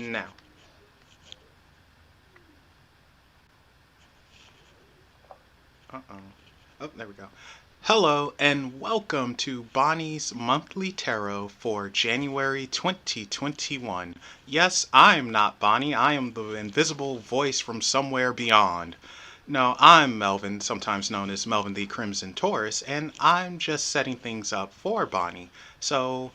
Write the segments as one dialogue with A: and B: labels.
A: Now. Uh-oh. Oh, there we go. Hello and welcome to Bonnie's Monthly Tarot for January 2021. Yes, I'm not Bonnie. I am the invisible voice from somewhere beyond. No, I'm Melvin, sometimes known as Melvin the Crimson Taurus, and I'm just setting things up for Bonnie. So,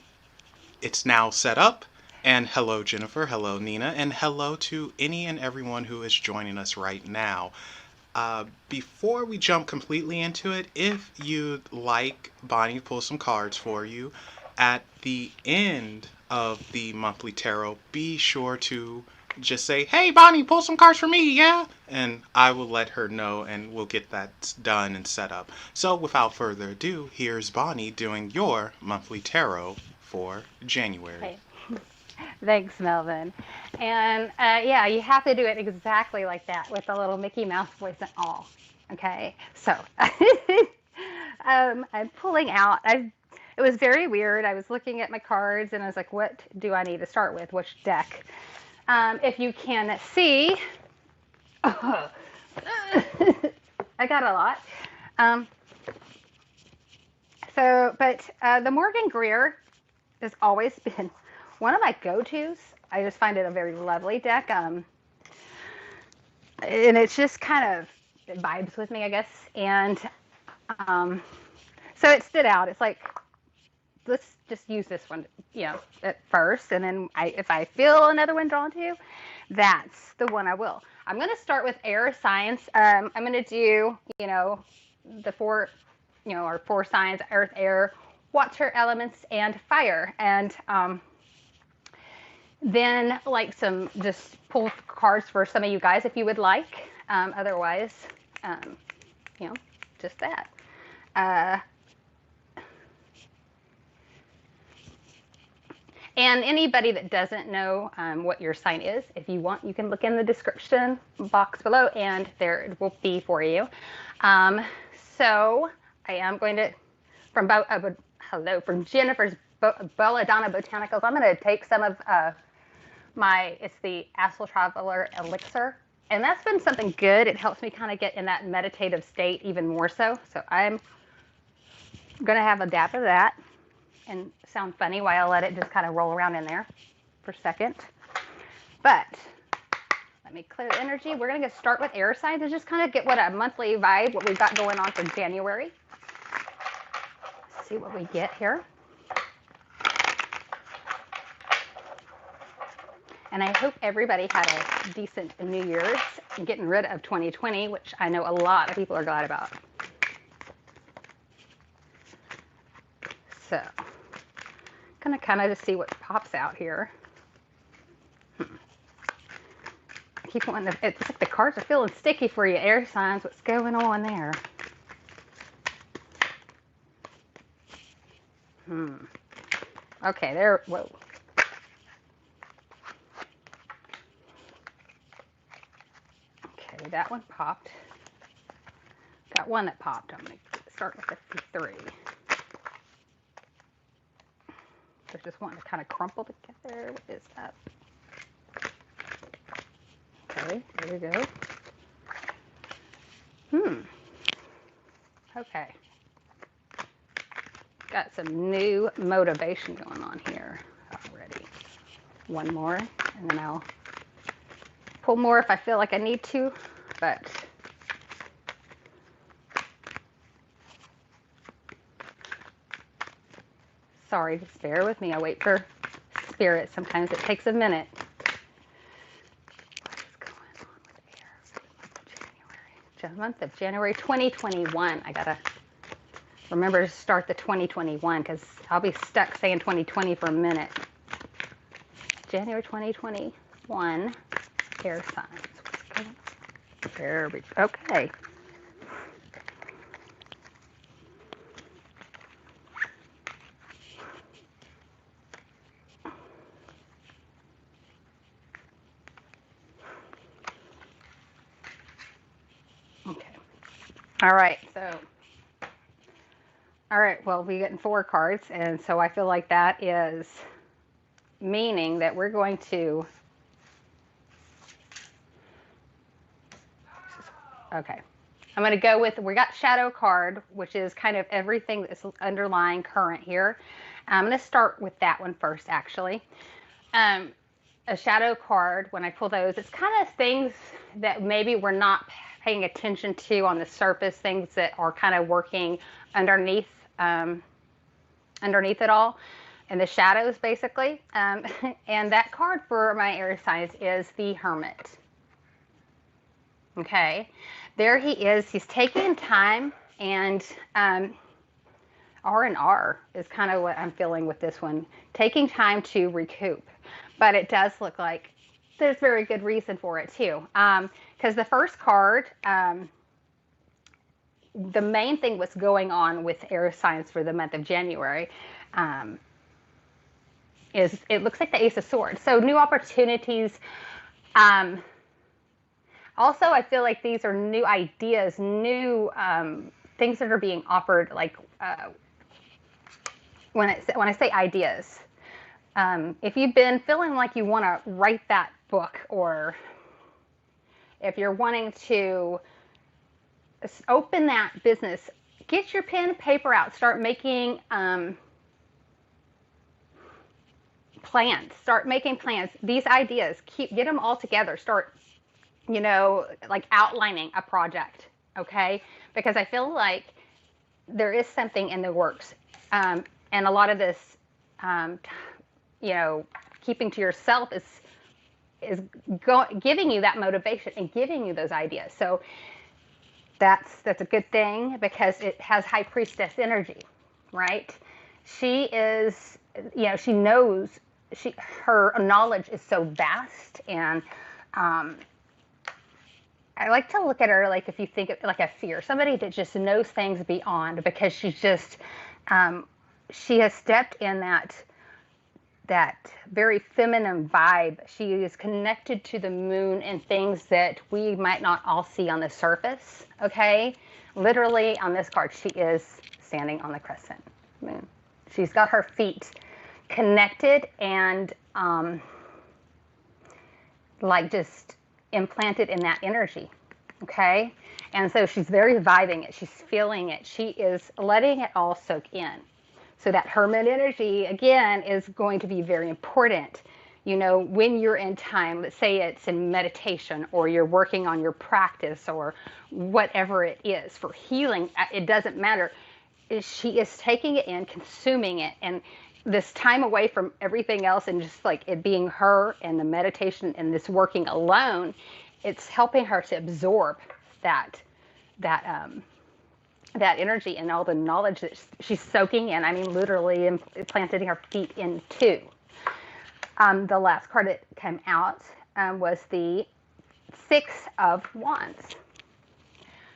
A: it's now set up. And hello, Jennifer. Hello, Nina. And hello to any and everyone who is joining us right now. Before we jump completely into it, if you'd like Bonnie to pull some cards for you, at the end of the monthly tarot, be sure to just say, "Hey, Bonnie, pull some cards for me, yeah?" And I will let her know and we'll get that done and set up. So, without further ado, here's Bonnie doing your monthly tarot for January.
B: Okay. Thanks, Melvin. And yeah, you have to do it exactly like that with a little Mickey Mouse voice and all. Okay, so I'm pulling out. It was very weird. I was looking at my cards and I was like, what do I need to start with? Which deck? If you can see, I got a lot. Um, but the Morgan Greer has always been one of my go-tos. I just find it a very lovely deck. And it's just kind of it vibes with me, I guess. And um, so it stood out. It's like, let's just use this one, at first. And then if I feel another one drawn to, that's the one I will. I'm going to start with air signs. I'm going to do, the four, our four signs: earth, air, water elements, and fire. And then like some just pull cards for some of you guys if you would like. Otherwise, um, just that. Uh, and anybody that doesn't know what your sign is, if you want, you can look in the description box below and there it will be for you. So I am going to, from Jennifer's Belladonna Botanicals, I'm going to take some of it's the Astral Traveler Elixir. And that's been something good. It helps me kind of get in that meditative state even more so. So I'm going to have a dab of that and sound funny while I let it just kind of roll around in there for a second. But let me clear the energy. We're going to start with air signs and just kind of get what a monthly vibe, what we've got going on for January. Let's see what we get here. And I hope everybody had a decent New Year's and getting rid of 2020, which I know a lot of people are glad about. So, gonna kind of just see what pops out here. I keep wanting to, it's like the cards are feeling sticky for you, air signs. What's going on there? Okay, there, whoa. Okay, that one popped. Got one that popped. I'm going to start with 53. There's just one to kind of crumple together. What is that? Okay, there we go. Okay. Got some new motivation going on here already. One more, and then I'll pull more if I feel like I need to, but sorry, just bear with me. I wait for spirit. Sometimes it takes a minute. What is going on with air? January. Month of January 2021. I gotta remember to start the 2021 because I'll be stuck saying 2020 for a minute. January 2021. Air signs. There we go. Okay. Okay. All right. So, all right. Well, we're getting 4 cards, and so I feel like that is meaning that we're going to Okay. I'm going to go with, we got shadow card, which is kind of everything that's underlying current here. I'm going to start with that one first, actually. A shadow card, when I pull those, it's kind of things that maybe we're not paying attention to on the surface, things that are kind of working underneath underneath it all, in the shadows, basically. And that card for my Aries signs is the Hermit. Okay, there he is. He's taking time, and R&R is kind of what I'm feeling with this one. Taking time to recoup. But it does look like there's very good reason for it, too. Because the first card, the main thing what's going on with Aries signs for the month of January is it looks like the Ace of Swords. So new opportunities. Also, I feel like these are new ideas, new things that are being offered. Like when I say ideas, if you've been feeling like you want to write that book, or if you're wanting to open that business, get your pen and paper out, start making plans. Start making plans. These ideas, get them all together. Start, like outlining a project, okay? Because I feel like there is something in the works. And a lot of this, keeping to yourself is giving you that motivation and giving you those ideas. So that's a good thing, because it has High Priestess energy, right? She is, she knows, her knowledge is so vast, and I like to look at her like, if you think of like a seer, somebody that just knows things beyond, because she's just, she has stepped in that very feminine vibe. She is connected to the moon and things that we might not all see on the surface, okay? Literally on this card, she is standing on the crescent moon. She's got her feet connected and like just implanted in that energy, okay? And so she's very vibing it. She's feeling it. She is letting it all soak in. So that Hermit energy, again, is going to be very important. When you're in time, let's say it's in meditation, or you're working on your practice, or whatever it is for healing, it doesn't matter. She is taking it in, consuming it, and this time away from everything else, and just like it being her and the meditation and this working alone, it's helping her to absorb that energy and all the knowledge that she's soaking in. I mean, literally planting her feet into. The last card that came out was the Six of Wands.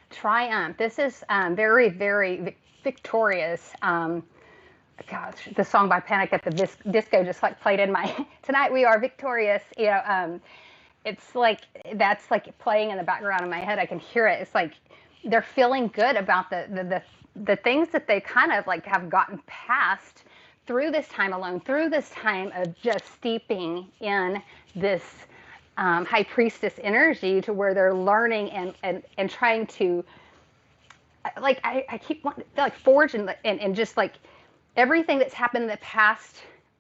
B: Triumph. This is very, very victorious. Gosh, the song by Panic at the Disco just like played in my, tonight we are victorious. It's like, that's like playing in the background in my head. I can hear it. It's like they're feeling good about the things that they kind of like have gotten past through this time alone, through this time of just steeping in this High Priestess energy, to where they're learning and trying to, like, I keep wanting to like forge and just like everything that's happened in the past,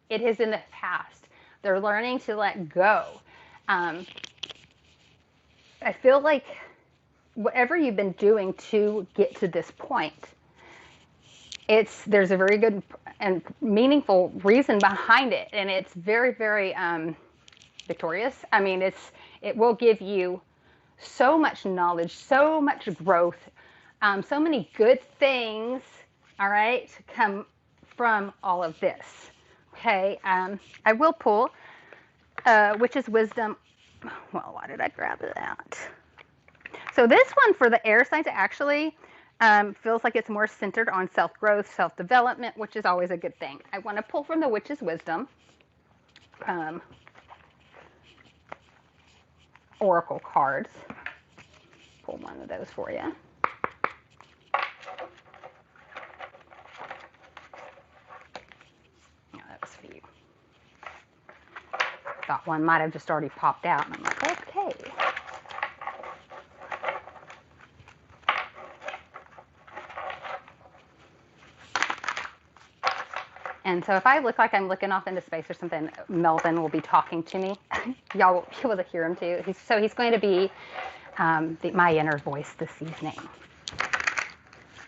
B: it is in the past. They're learning to let go. I feel like whatever you've been doing to get to this point, there's a very good and meaningful reason behind it, and it's very, very victorious. I mean, it will give you so much knowledge, so much growth, so many good things, all right, come from all of this. Okay, I will pull Witch's Wisdom. Well, why did I grab that? So this one for the air signs actually feels like it's more centered on self-growth, self-development, which is always a good thing. I want to pull from the Witch's Wisdom oracle cards. Pull one of those for you. No, that was for you. Thought one might have just already popped out, and I'm like, okay. And so if I look like I'm looking off into space or something, Melvin will be talking to me. Y'all will be able to hear him too. He's going to be my inner voice this evening.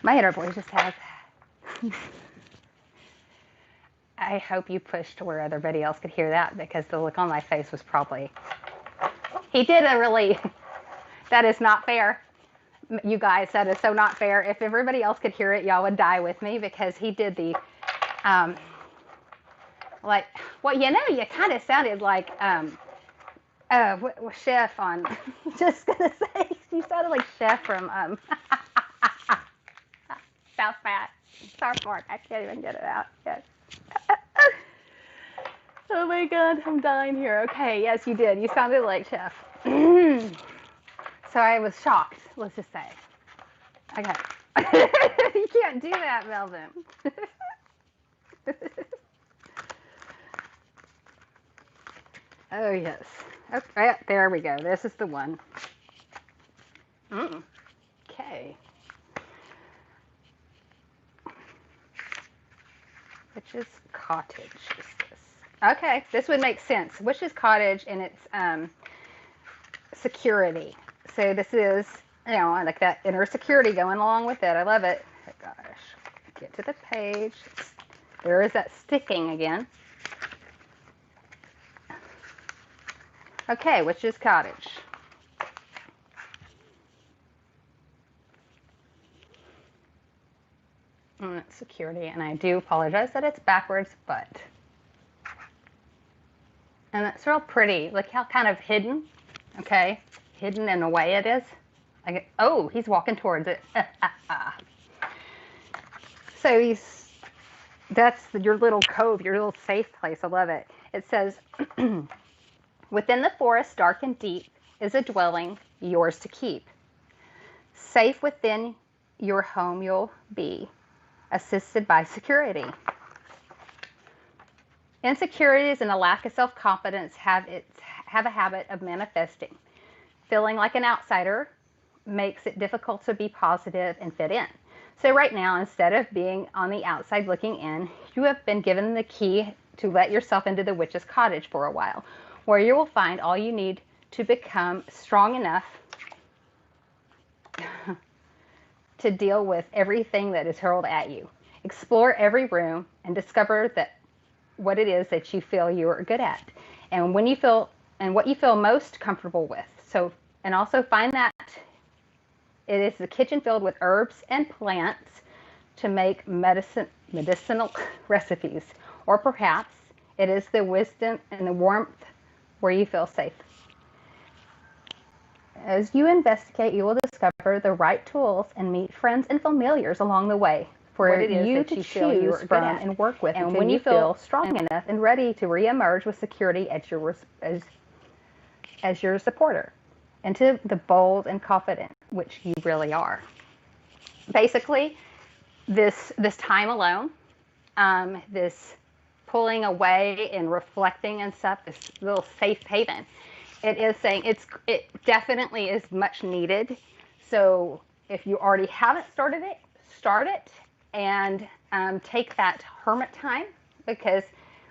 B: My inner voice just has. I hope you pushed to where everybody else could hear that, because the look on my face was probably. He did a really. That is not fair. You guys, that is so not fair. If everybody else could hear it, y'all would die with me, because he did the. Like, well, you kind of sounded like Chef on. Just gonna say, you sounded like Chef from South Park. I can't even get it out. Yes. Oh my God, I'm dying here. Okay, yes, you did. You sounded like Chef. So I was shocked. Let's just say. Okay. You can't do that, Melvin. Oh, yes. Okay, there we go. This is the one. Okay. Which is cottage is this? Okay, this would make sense. Which is cottage, and it's security. So this is, like that inner security going along with it. I love it. Oh, gosh. Get to the page. There is that sticking again. Okay, which is cottage. Security, and I do apologize that it's backwards, but. And it's real pretty. Look how kind of hidden, okay? Hidden in a way it is. Oh, he's walking towards it. So that's your little cove, your little safe place. I love it. It says, within the forest, dark and deep, is a dwelling yours to keep. Safe within your home you'll be, assisted by security. Insecurities and a lack of self-confidence have a habit of manifesting. Feeling like an outsider makes it difficult to be positive and fit in. So right now, instead of being on the outside looking in, you have been given the key to let yourself into the witch's cottage for a while, where you will find all you need to become strong enough to deal with everything that is hurled at you. Explore every room and discover what it is that you feel you are good at, and what you feel most comfortable with. So, and also find that it is the kitchen filled with herbs and plants to make medicinal recipes, or perhaps it is the wisdom and the warmth where you feel safe. As you investigate, you will discover the right tools and meet friends and familiars along the way for you to choose from and work with. And when you feel strong enough and ready to reemerge with security as your supporter, into the bold and confident which you really are. Basically, this time alone, this pulling away and reflecting and stuff, this little safe haven, it is saying it definitely is much needed. So if you already haven't started it, start it, and take that hermit time, because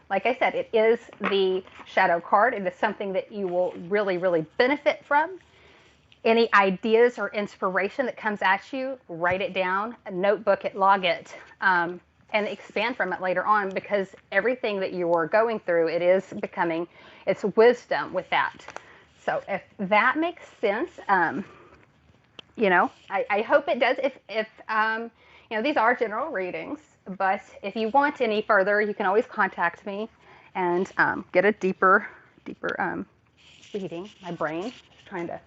B: like I said, it is the shadow card. It is something that you will really, really benefit from. Any ideas or inspiration that comes at you, write it down, notebook it, log it, and expand from it later on, because everything that you are going through, it's wisdom with that. So if that makes sense, I hope it does. If these are general readings, but if you want any further, you can always contact me and get a deeper reading. My brain is trying to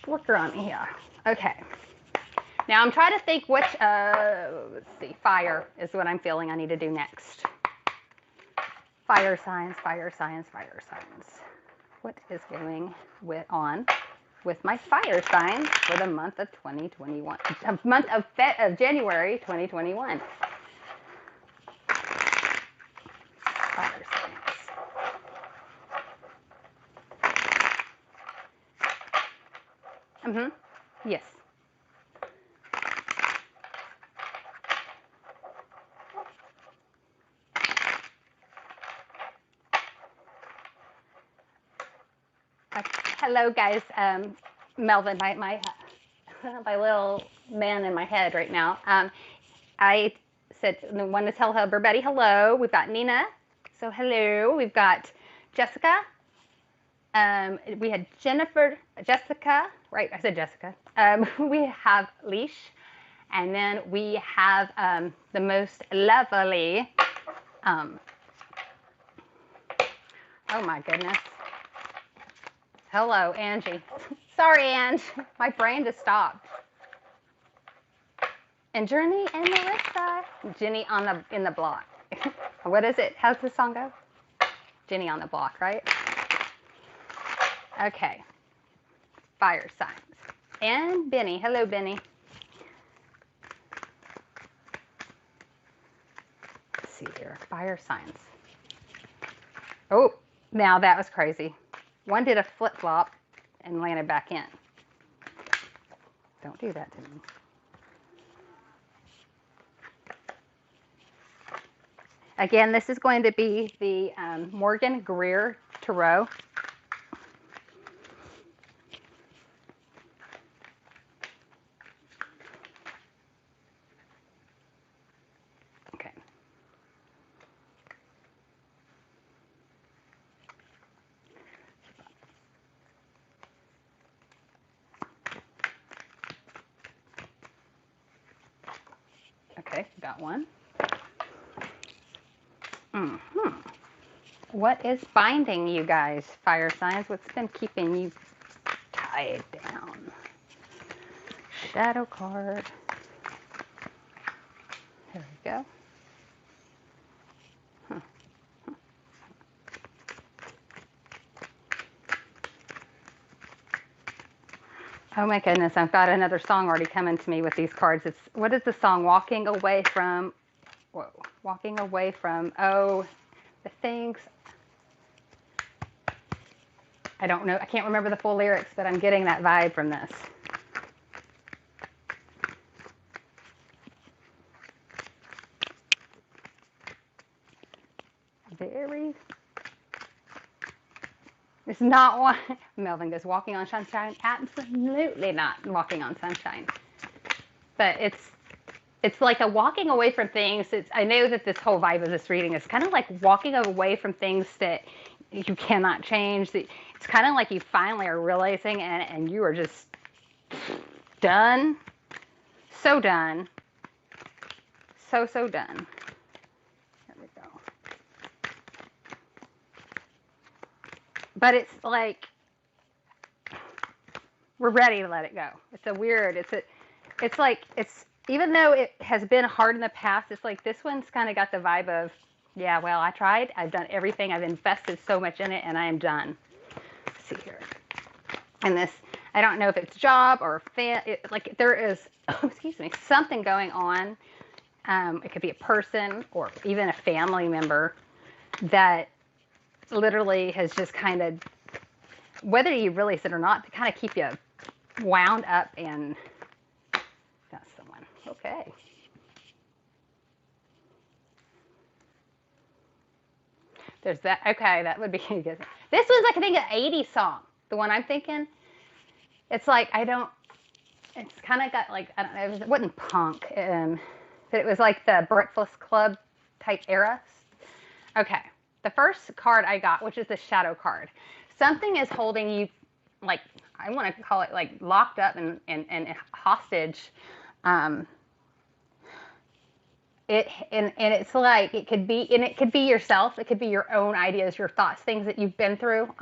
B: work around me here. Okay. Now I'm trying to think which, let's see, fire is what I'm feeling I need to do next. Fire signs. What is going on with my fire signs for the month of 2021, month of January 2021? Fire signs. Yes. Hello, guys. Melvin, my little man in my head right now. I said, want to tell everybody hello. We've got Nina. So hello. We've got Jessica. We had Jessica, right? I said Jessica. We have Leash. And then we have the most lovely, oh my goodness. Hello, Angie. Sorry, Ange. My brain just stopped. And Journey and Marissa. Jenny in the block. What is it? How's the song go? Jenny on the block, right? Okay. Fire signs. And Benny. Hello, Benny. Let's see here. Fire signs. Oh, now that was crazy. One did a flip-flop and landed back in. Don't do that to me. Again, this is going to be the Morgan Greer Tarot. Okay. Okay, got one. What is binding you guys, fire signs? What's been keeping you tied down? Shadow card. There we go. Oh my goodness, I've got another song already coming to me with these cards. What is the song? Walking away from, whoa, walking away from, oh, the things. I don't know, I can't remember the full lyrics, but I'm getting that vibe from this. Very. It's not one. Melvin goes, walking on sunshine. Absolutely not walking on sunshine. But it's like a walking away from things. I know that this whole vibe of this reading is kind of like walking away from things that you cannot change. It's kind of like you finally are realizing and you are just done. So done. So done. There we go. But it's like we're ready to let it go. It's like even though it has been hard in the past, it's like this one's kind of got the vibe of, yeah, well, I tried. I've done everything. I've invested so much in it, and I am done. Let's see here. And this, I don't know if it's job or like there is, oh, excuse me, something going on. It could be a person or even a family member that literally has just kind of, whether you realize it or not, to kind of keep you wound up and that's someone. Okay. There's that. Okay, that would be good. This was like I think an 80s song. The one I'm thinking. It's like it's kind of got like, I don't know, it wasn't punk. But it was like the Breakfast Club type era. Okay. The first card I got, which is the shadow card. Something is holding you, like, I want to call it like locked up and hostage. It's like it could be yourself. It could be your own ideas, your thoughts, things that you've been through.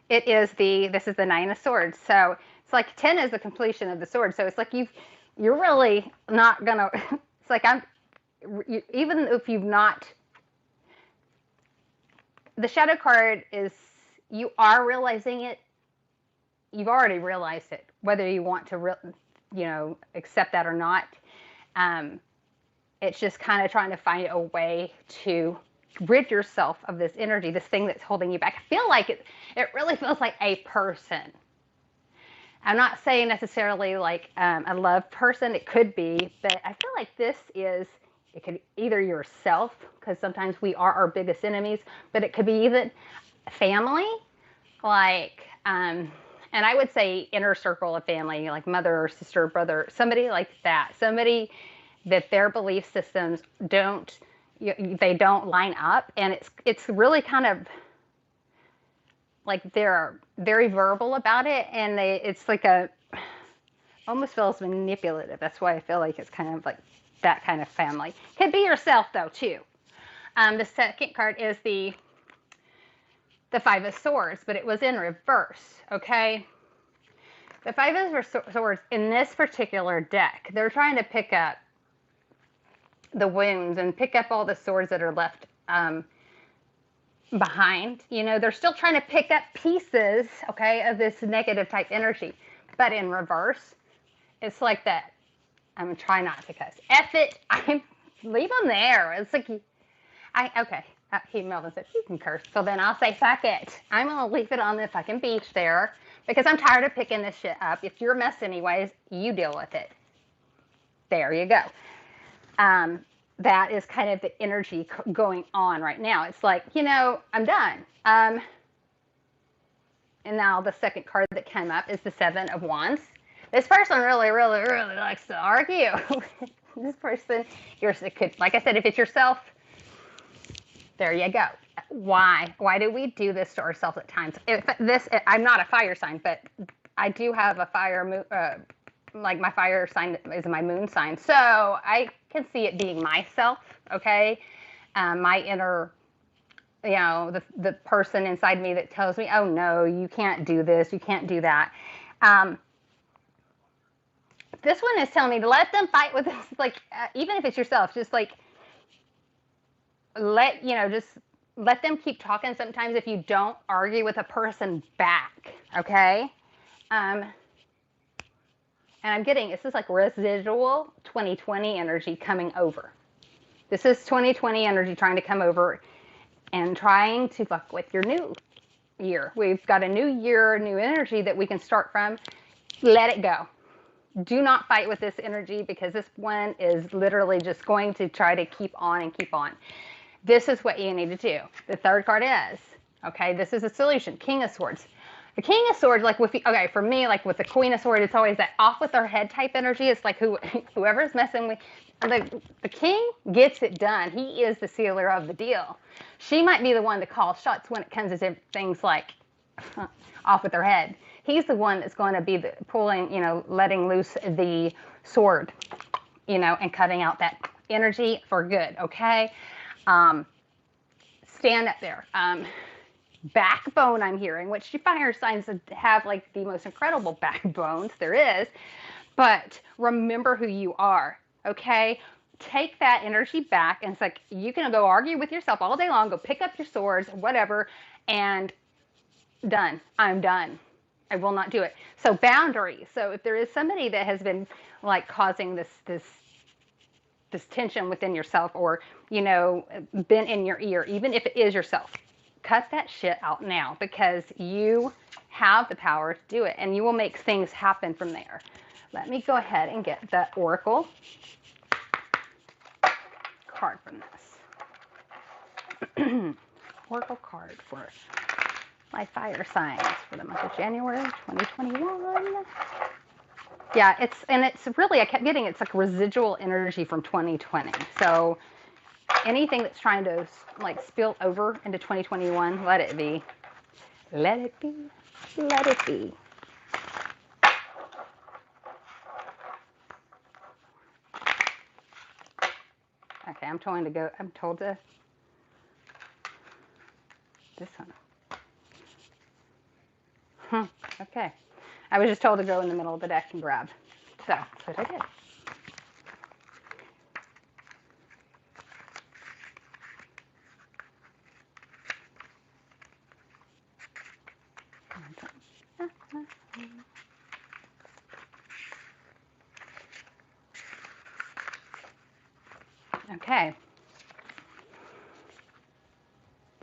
B: This is the Nine of Swords. So it's like 10 is the completion of the sword. So it's like you're really not gonna. It's like even if you've not. The shadow card is you are realizing it. You've already realized it, whether you want to accept that or not. It's just kind of trying to find a way to rid yourself of this energy, this thing that's holding you back. I feel like it really feels like a person. I'm not saying necessarily like a love person. It could be, but I feel like this is It could either yourself, because sometimes we are our biggest enemies, but it could be even family, like, and I would say inner circle of family, like mother or sister, brother, somebody like that, somebody that their belief systems they don't line up, and it's really kind of like they're very verbal about it, and it's like a almost feels manipulative. That's why I feel like it's kind of like that kind of family. Could be yourself though too. The second card is the Five of Swords, but it was in reverse. Okay, the Five of Swords in this particular deck, they're trying to pick up the wounds and pick up all the swords that are left behind. You know, they're still trying to pick up pieces, okay, of this negative type energy, but in reverse. It's like that. I'm trying not to cuss. F it. Leave them there. It's like, okay. Melvin said, you can curse. So then I'll say, fuck it. I'm going to leave it on the fucking beach there because I'm tired of picking this shit up. If you're a mess anyways, you deal with it. There you go. That is kind of the energy going on right now. It's like, I'm done. And now the second card that came up is the Seven of Wands. This person really, really, really likes to argue. This person, like I said, if it's yourself, there you go. Why? Why do we do this to ourselves at times? I'm not a fire sign, but I do have a fire, like my fire sign is my moon sign. So I can see it being myself, okay? My inner, the person inside me that tells me, oh no, you can't do this, you can't do that. This one is telling me to let them fight with this, like, even if it's yourself, just like, just let them keep talking sometimes if you don't argue with a person back, okay? And I'm getting, this is like residual 2020 energy coming over. This is 2020 energy trying to come over and trying to fuck with your new year. We've got a new year, new energy that we can start from. Let it go. Do not fight with this energy because this one is literally just going to try to keep on and keep on. This is what you need to do. The third card is, okay, this is a solution. King of Swords. The King of Swords, like for me, like with the Queen of Swords, it's always that off with their head type energy. It's like whoever's messing with, the king gets it done. He is the sealer of the deal. She might be the one to call shots when it comes to things like off with their head. He's the one that's going to be pulling, letting loose the sword, and cutting out that energy for good, okay? Stand up there. Backbone, I'm hearing, which fire signs have like the most incredible backbones there is. But remember who you are, okay? Take that energy back, and it's like you can go argue with yourself all day long, go pick up your swords, whatever, and done. I'm done. I will not do it. So boundaries. So if there is somebody that has been like causing this tension within yourself, or been in your ear, even if it is yourself, cut that shit out now, because you have the power to do it, and you will make things happen from there. Let me go ahead and get the Oracle card from this. Oracle card for my fire signs for the month of January 2021. Yeah, it's really, I kept getting, it's like residual energy from 2020. So anything that's trying to like spill over into 2021, let it be. Let it be. Let it be. Okay, I'm told to this one. Okay. I was just told to go in the middle of the deck and grab. So that's what I did. Okay.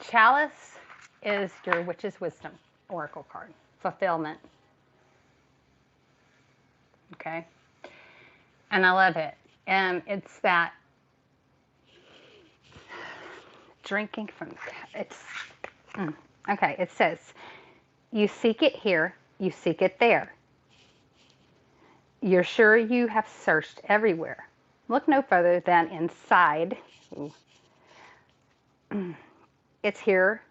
B: Chalice is your witch's wisdom oracle card. Fulfillment. Okay. And I love it. It's that drinking from it's okay. It says, you seek it here, you seek it there. You're sure you have searched everywhere. Look no further than inside. Ooh. It's here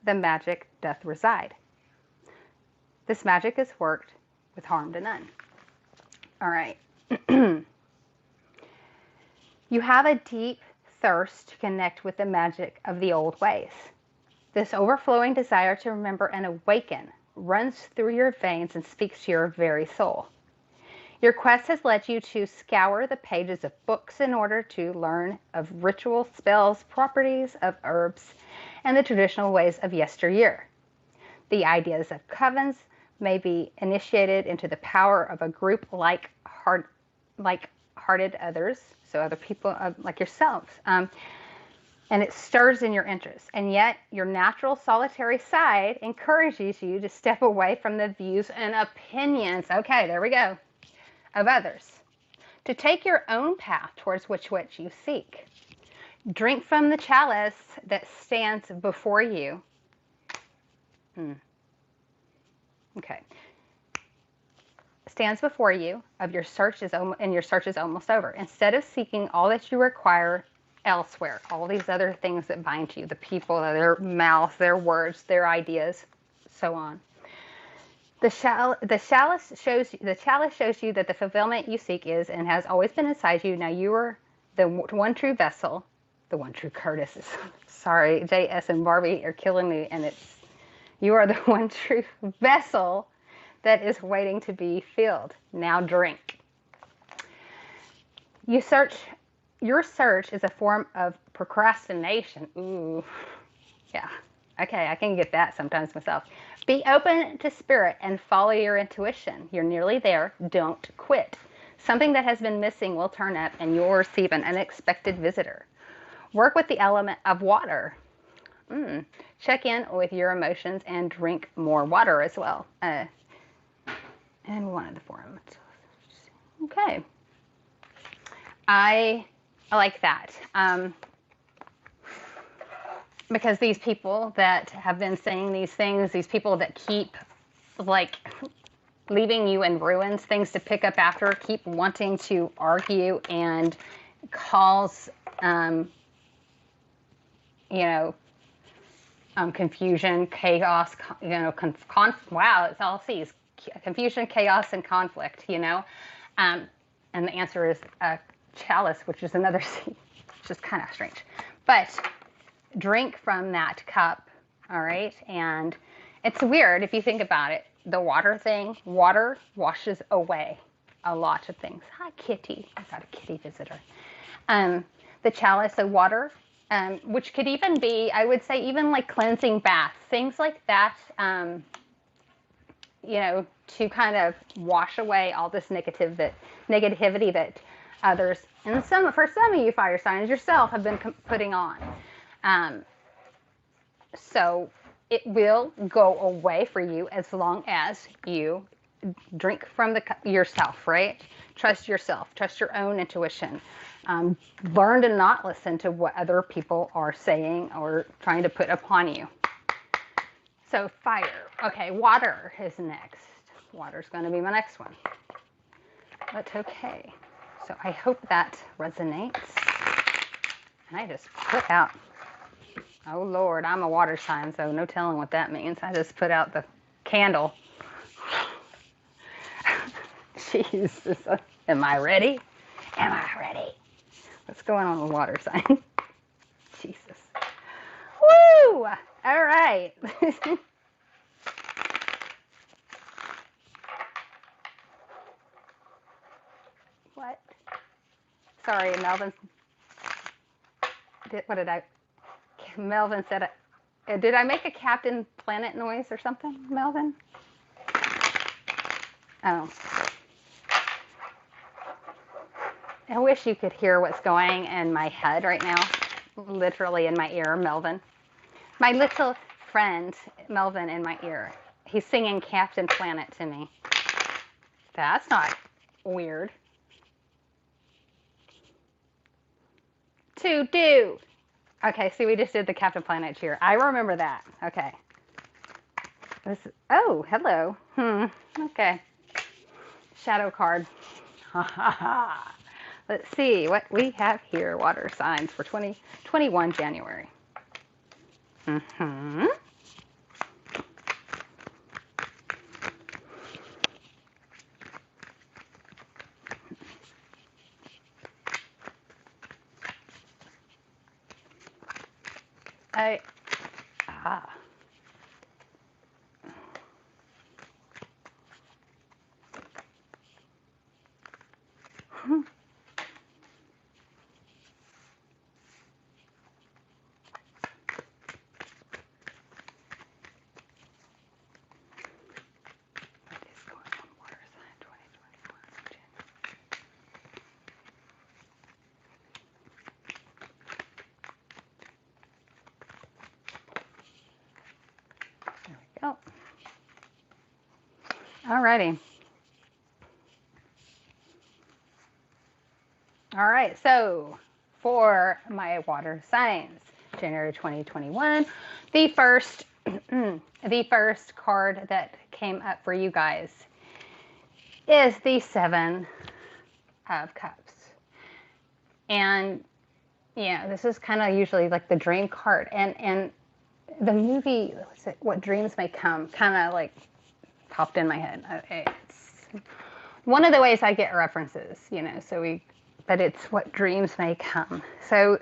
B: the magic doth reside. This magic is worked with harm to none. All right. You have a deep thirst to connect with the magic of the old ways. This overflowing desire to remember and awaken runs through your veins and speaks to your very soul. Your quest has led you to scour the pages of books in order to learn of ritual spells, properties of herbs, and the traditional ways of yesteryear. The ideas of covens may be initiated into the power of a group like-hearted others, so other people like yourselves. And it stirs in your interest. And yet, your natural solitary side encourages you to step away from the views and opinions. Okay, there we go. Of others, to take your own path towards which you seek. Drink from the chalice that stands before you. Okay. Stands before you and your search is almost over. Instead of seeking all that you require elsewhere, all these other things that bind you, the people, their mouths, their words, their ideas, so on. The chalice shows you that the fulfillment you seek is and has always been inside you. Now you are the one true vessel, the one true Curtis. Sorry, JS and Barbie are killing me, and you are the one true vessel that is waiting to be filled. Now drink. Your search is a form of procrastination. Ooh, yeah. Okay, I can get that sometimes myself. Be open to spirit and follow your intuition. You're nearly there. Don't quit. Something that has been missing will turn up and you'll receive an unexpected visitor. Work with the element of water. Check in with your emotions and drink more water as well. And one of the four elements. Okay. I like that. Because these people that have been saying these things, these people that keep like leaving you in ruins, things to pick up after, keep wanting to argue and cause, confusion, chaos, wow, it's all C's, confusion, chaos, and conflict, and the answer is chalice, which is another C, which is kind of strange, but drink from that cup, all right? And it's weird if you think about it. The water thing, water washes away a lot of things. Hi, kitty. I got a kitty visitor. The chalice of water, which could even be, I would say, even like cleansing baths, things like that, to kind of wash away all this negativity that others, and for some of you fire signs yourself, have been putting on. So it will go away for you as long as you drink from yourself, right? Trust yourself, trust your own intuition. Learn to not listen to what other people are saying or trying to put upon you. So fire. Okay, water is next. Water's going to be my next one. But okay. So I hope that resonates. And I just put out, oh Lord, I'm a water sign, so no telling what that means. I just put out the candle. Jesus. Am I ready? Am I ready? What's going on with water sign? Jesus. Woo! All right. What? Sorry, Melvin. Melvin said, did I make a Captain Planet noise or something, Melvin? Oh. I wish you could hear what's going in my head right now, literally in my ear, Melvin. My little friend, Melvin, in my ear. He's singing Captain Planet to me. That's not weird. To do. Okay, see, we just did the Captain Planet cheer. I remember that. Okay. Oh, hello. Okay. Shadow card. Ha ha ha. Let's see what we have here. Water signs for 2021 January. Mm-hmm. I, ah. What is going on? Water sign 2021 January. There we go. Alrighty. All right, so for my water signs, January 2021, the first the first card that came up for you guys is the Seven of Cups. And yeah, this is kind of usually like the dream card. And the movie, what's it, What Dreams May Come, kind of like popped in my head. It's one of the ways I get references, you know, but it's what dreams may come. So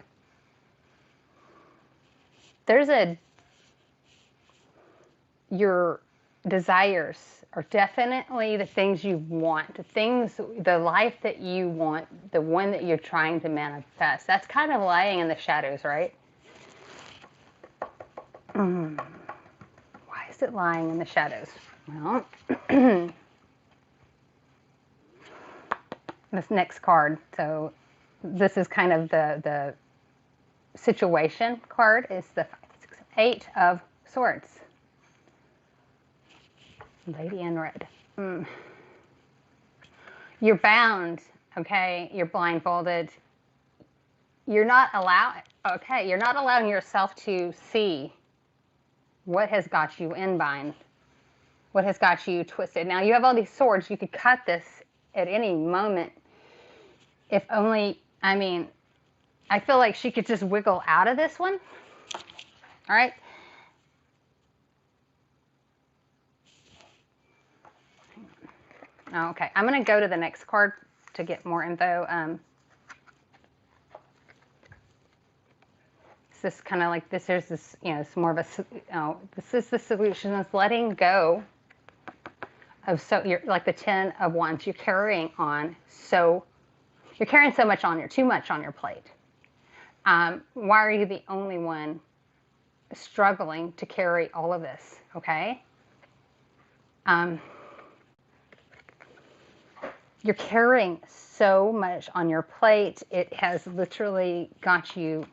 B: your desires are definitely the things you want, the life that you want, the one that you're trying to manifest. That's kind of lying in the shadows, right? Why is it lying in the shadows? Well, this next card. So this is kind of the situation card. Is the 8 of Swords. Lady in red. You're bound, okay? You're blindfolded. You're not allowing yourself to see what has got you in bind, what has got you twisted. Now, you have all these swords. You could cut this at any moment. If only, I feel like she could just wiggle out of this one. All right. Okay, I'm going to go to the next card to get more info. This is kind of like this. There's this, it's more of a. This is the solution. Is letting go of you're like the 10 of Wands. You're carrying so much on too much on your plate. Why are you the only one struggling to carry all of this? Okay. You're carrying so much on your plate. It has literally got you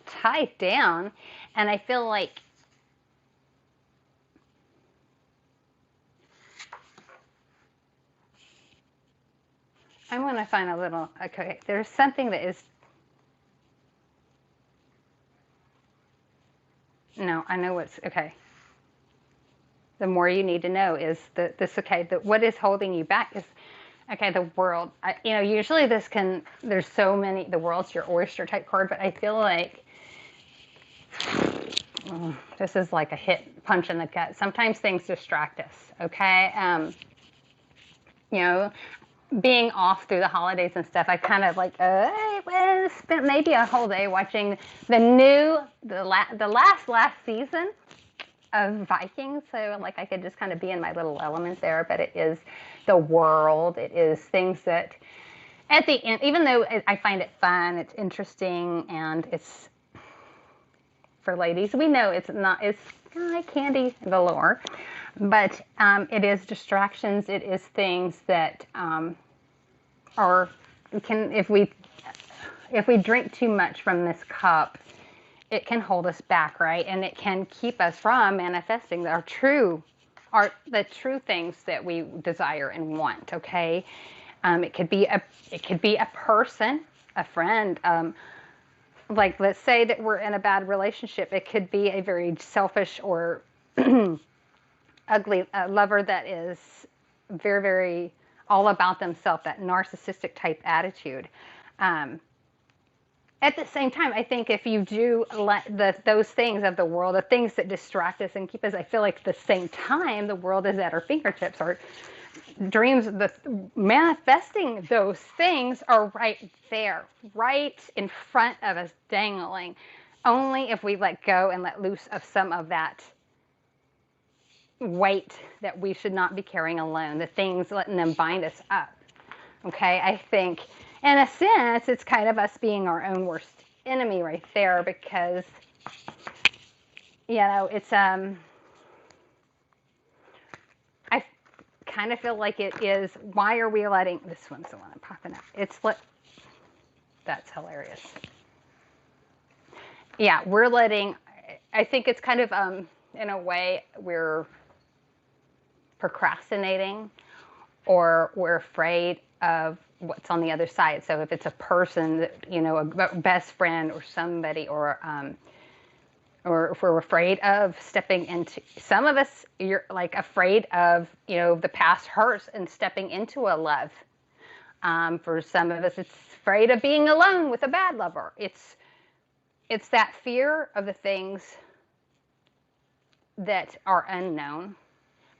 B: tied down. And I feel like I'm going to find a little, okay, there's something that is, no, I know what's, okay. The more you need to know is what is holding you back is, okay, the world. Usually there's so many, the world's your oyster type card, but I feel like this is like a punch in the gut. Sometimes things distract us, okay? Being off through the holidays and stuff, I kind of like, spent maybe a whole day watching the last season of Vikings, so like I could just kind of be in my little element there. But it is the world. It is things that at the end, even though I find it fun, it's interesting, and it's for ladies. We know it's candy galore, but it is distractions. It is things that if we drink too much from this cup, it can hold us back, right? And it can keep us from manifesting the true things that we desire and want. Okay, it could be a person, a friend, like, let's say that we're in a bad relationship. It could be a very selfish or ugly lover that is very, very all about themselves, that narcissistic type attitude. Um, at the same time, I think if you do let those things of the world, the things that distract us and keep us, I feel like at the same time, the world is at our fingertips. Our dreams, the manifesting those things are right there, right in front of us, dangling. Only if we let go and let loose of some of that weight that we should not be carrying alone, the things letting them bind us up. Okay, I think in a sense it's kind of us being our own worst enemy right there, because it's I kind of feel like it is, why are we letting, this one's the one I'm popping up, that's hilarious. Yeah, we're letting, I think it's kind of in a way we're procrastinating, or we're afraid of what's on the other side. So if it's a person that, a best friend or somebody, or if we're afraid of stepping into, some of us, you're like afraid of, the past hurts and stepping into a love. For some of us, it's afraid of being alone with a bad lover. It's that fear of the things that are unknown,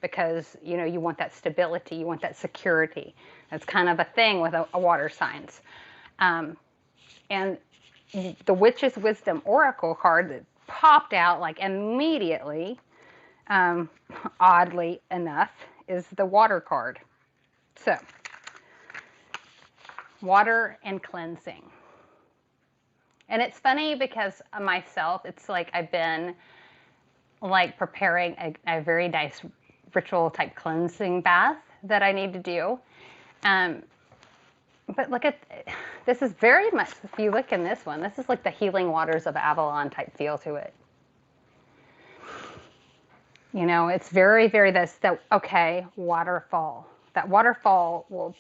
B: because you want that stability, you want that security. That's kind of a thing with a water signs. And the Witch's Wisdom Oracle card that popped out like immediately, oddly enough, is the water card. So, water and cleansing. And it's funny because myself, it's like I've been like preparing a very nice ritual type cleansing bath that I need to do. But look at, this is very much, if you look in this one, this is like the healing waters of Avalon type feel to it. It's very, very okay, waterfall. That waterfall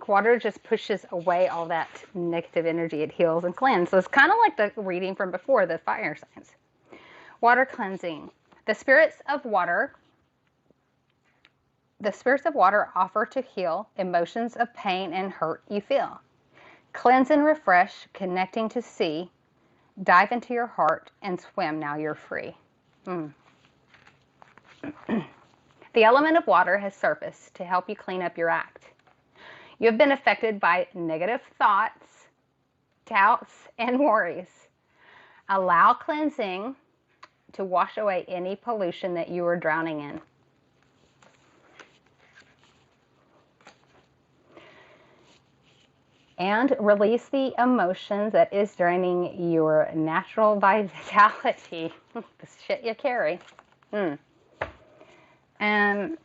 B: water just pushes away all that negative energy. It heals and cleanses. So it's kind of like the reading from before, the fire signs. Water cleansing. The spirits of water offer to heal emotions of pain and hurt you feel. Cleanse and refresh, connecting to sea. Dive into your heart and swim. Now you're free. The element of water has surfaced to help you clean up your act. You have been affected by negative thoughts, doubts, and worries. Allow cleansing to wash away any pollution that you are drowning in. And release the emotions that is draining your natural vitality. The shit you carry. And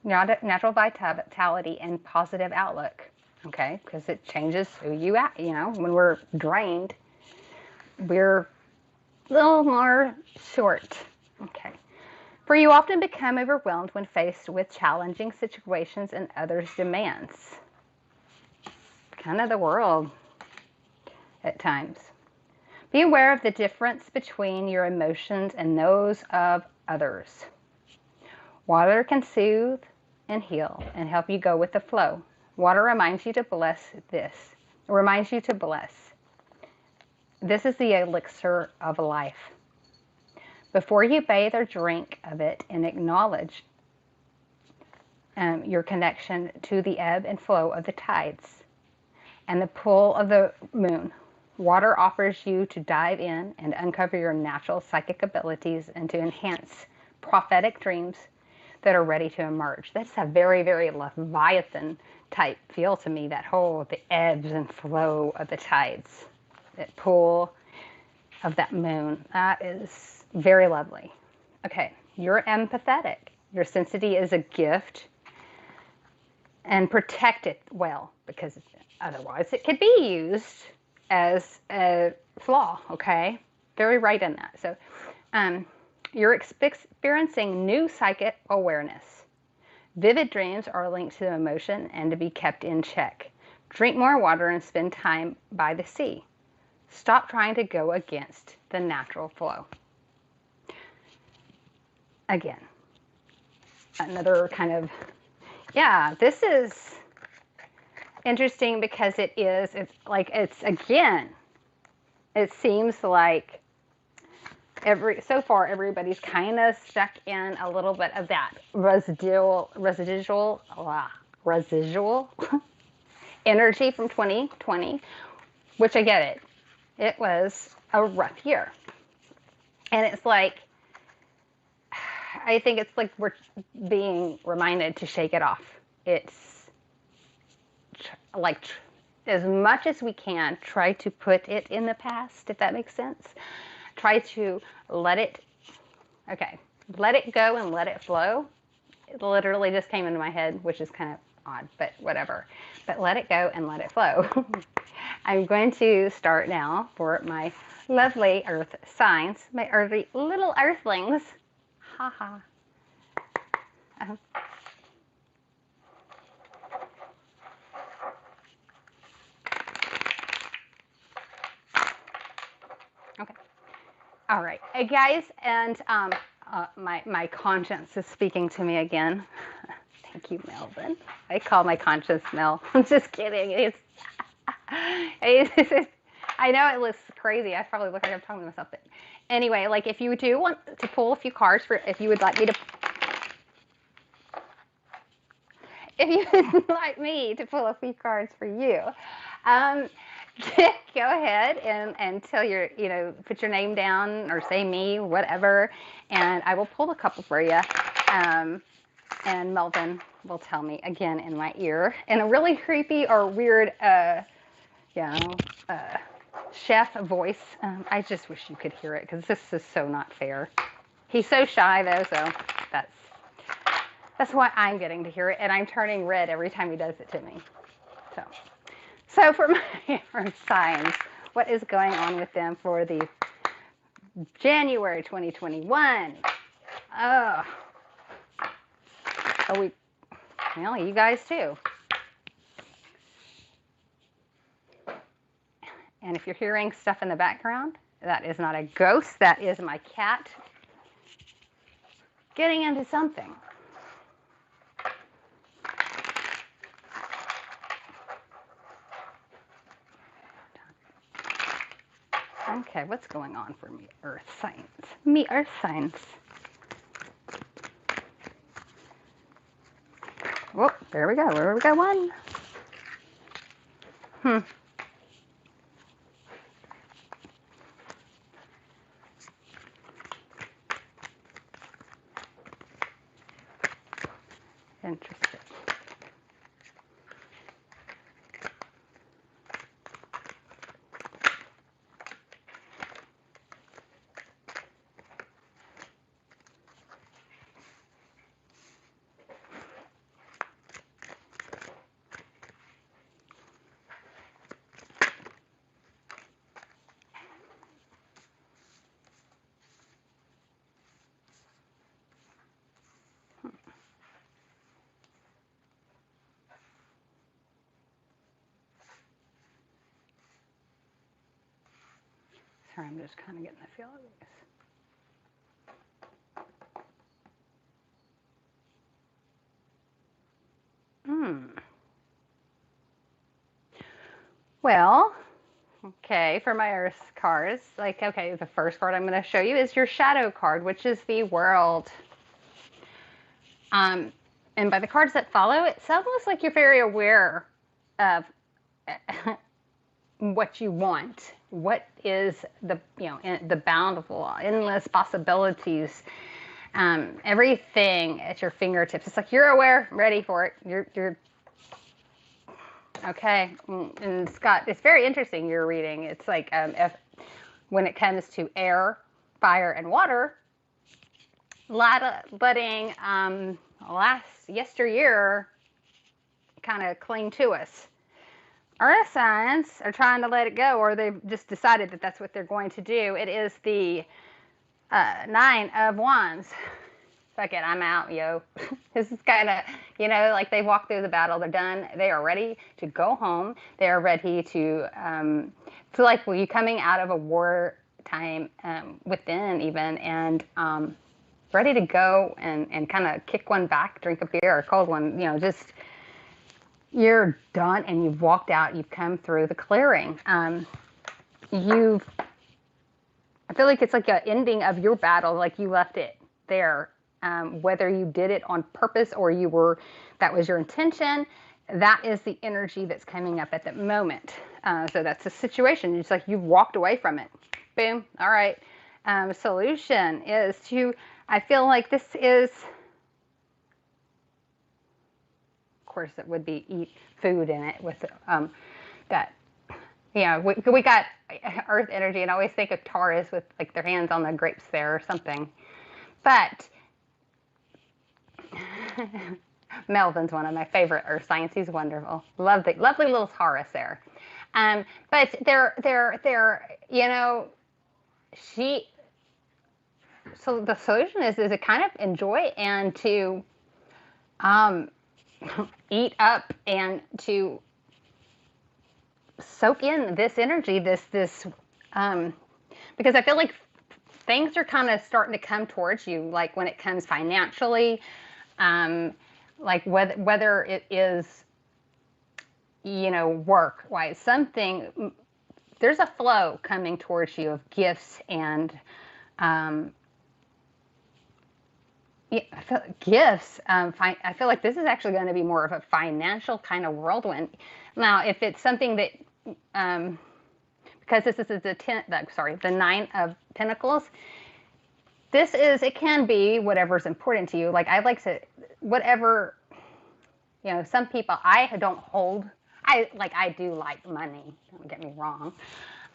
B: natural vitality and positive outlook. Okay, because it changes who you are. When we're drained, we're a little more short. Okay. For you often become overwhelmed when faced with challenging situations and others' demands. Kind of the world at times. Be aware of the difference between your emotions and those of others. Water can soothe and heal and help you go with the flow. Water reminds you to bless this. It reminds you to bless. This is the elixir of life. Before you bathe or drink of it, and acknowledge your connection to the ebb and flow of the tides and the pull of the moon. Water offers you to dive in and uncover your natural psychic abilities and to enhance prophetic dreams that are ready to emerge. That's a very, very Leviathan type feel to me, that whole, the ebbs and flow of the tides, that pull of that moon. That is very lovely. Okay, you're empathetic. Your sensitivity is a gift, and protect it well, because otherwise it could be used as a flaw. Okay, very right in that. So you're experiencing new psychic awareness. Vivid dreams are linked to emotion and to be kept in check. Drink more water and spend time by the sea. Stop trying to go against the natural flow. Again, another kind of, yeah, this is interesting because again, it seems like so far everybody's kind of stuck in a little bit of that residual energy from 2020, which I get it. It was a rough year. And it's like, I think it's like we're being reminded to shake it off. It's like, as much as we can, try to put it in the past, if that makes sense. Try to let it go and let it flow. It literally just came into my head, which is kind of odd, but whatever. But let it go and let it flow. I'm going to start now for my lovely earth signs, my earthy little earthlings. Ha ha. Okay. All right, hey guys, and my conscience is speaking to me again. Thank you, Melvin. I call my conscience Mel. I'm just kidding. I know it looks crazy. I probably look like I'm talking to myself, but anyway, like if you do want to pull a few cards if you would like me to pull a few cards for you, go ahead and tell put your name down or say me, whatever, and I will pull a couple for you. And Melvin will tell me again in my ear in a really creepy or weird, chef voice. I just wish you could hear it because this is so not fair. He's so shy though, so that's why I'm getting to hear it, and I'm turning red every time he does it to me. So for my earth signs, what is going on with them for the January 2021? Well, you guys too. And if you're hearing stuff in the background, that is not a ghost. That is my cat getting into something. Okay, what's going on for me, earth signs? Me, earth signs. Oh, there we go. Where we got one? Interesting. Sorry, I'm just kind of getting the feel of this. Well, okay, for my earth cards, the first card I'm going to show you is your shadow card, which is the world. And by the cards that follow, it sounds like you're very aware of what you want. What is the bountiful, endless possibilities, everything at your fingertips. It's like you're aware, ready for it. You're okay. And Scott, it's very interesting you're reading. It's like when it comes to air, fire, and water, letting yesteryear kind of cling to us. Earth signs are trying to let it go, or they've just decided that that's what they're going to do. It is the 9 of Wands. fuck it, I'm out, yo. This is kind of, like they walk through the battle, they're done, they are ready to go home. They are ready to feel like you coming out of a war time within even, and ready to go and kind of kick one back, drink a beer or a cold one, just you're done and you've walked out, you've come through the clearing. You've I feel like it's like an ending of your battle, like you left it there. Whether you did it on purpose or that was your intention, that is the energy that's coming up at that moment. So that's the situation. It's like you've walked away from it. Boom. All right. Solution is I feel like this is, of course, it would be eat food in it with that. Yeah, we got earth energy, and I always think of Taurus with like their hands on the grapes there or something. But Melvin's one of my favorite earth signs. He's wonderful. Lovely little Taurus there. But so the solution is to kind of enjoy and to eat up and to soak in this energy, this because I feel like things are kind of starting to come towards you, like when it comes financially, like whether it is, work wise, there's a flow coming towards you of gifts and yeah, I feel like this is actually going to be more of a financial kind of whirlwind. Now, if it's something that, because this is the 9 of Pentacles, it can be whatever's important to you. Like I like to, whatever, some people, I do like money. Don't get me wrong.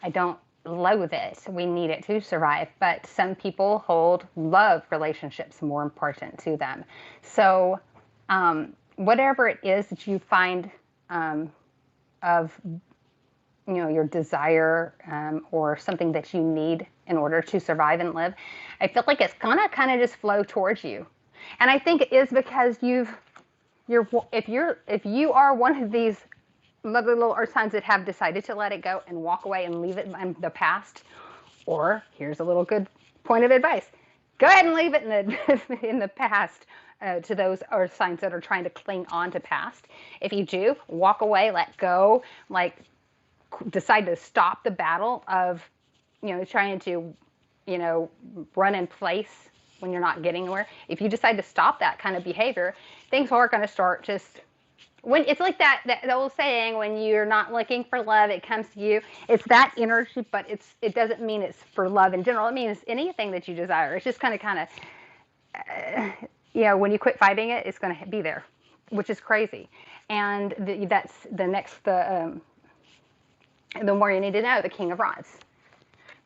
B: I don't loathe it. We need it to survive. But some people hold love relationships more important to them. So whatever it is that you find of your desire or something that you need in order to survive and live, I feel like it's gonna kind of just flow towards you. And I think it is because if you are one of these lovely little earth signs that have decided to let it go and walk away and leave it in the past, or here's a little good point of advice: go ahead and leave it in the past. To those earth signs that are trying to cling on to past, if you do walk away, let go, like decide to stop the battle of trying to run in place when you're not getting anywhere. If you decide to stop that kind of behavior, things are going to start just. When it's like that old saying, when you're not looking for love, it comes to you. It's that energy, but it doesn't mean it's for love in general. It means anything that you desire. It's just kind of, when you quit fighting it, it's going to be there, which is crazy. And that's the more you need to know, the King of Rods.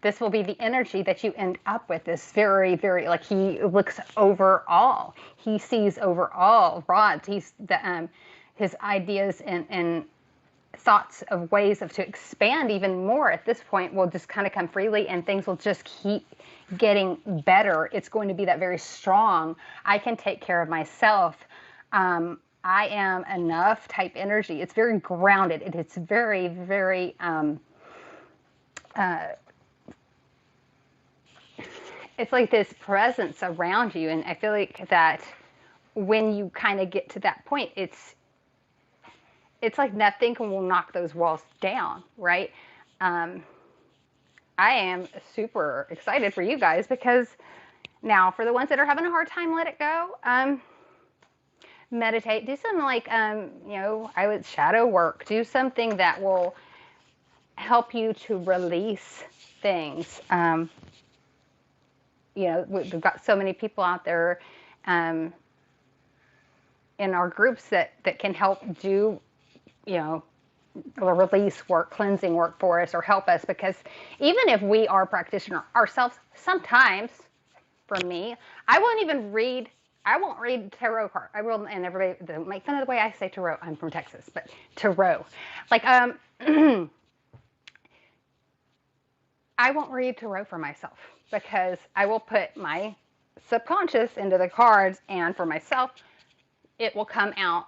B: This will be the energy that you end up with. This very, very, like he looks over all. He sees over all rods. He's his ideas and thoughts of ways to expand even more at this point will just kind of come freely, and things will just keep getting better. It's going to be that very strong, I can take care of myself, I am enough type energy. It's very grounded. It's very, very it's like this presence around you. And I feel like that when you kind of get to that point, it's like nothing will knock those walls down, right? I am super excited for you guys, because now for the ones that are having a hard time, let it go. Meditate, do some I would shadow work, do something that will help you to release things. We've got so many people out there in our groups that can help do release work, cleansing work for us, or help us, because even if we are practitioner ourselves, sometimes for me, I won't read tarot cards. I will, and everybody don't make fun of the way I say tarot. I'm from Texas, but tarot, like I won't read tarot for myself, because I will put my subconscious into the cards, and for myself, it will come out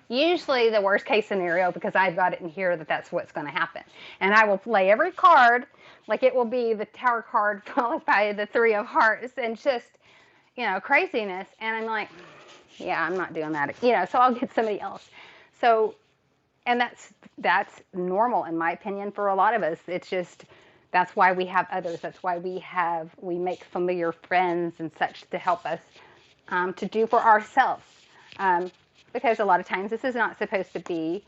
B: usually the worst case scenario because I've got it in here that that's what's going to happen. And I will play every card like it will be the Tower card followed by the Three of Hearts and just, craziness. And I'm like, yeah, I'm not doing that. So I'll get somebody else. So, and that's normal in my opinion for a lot of us. It's just that's why we have others. That's why we make familiar friends and such to help us to do for ourselves. Because a lot of times this is not supposed to be.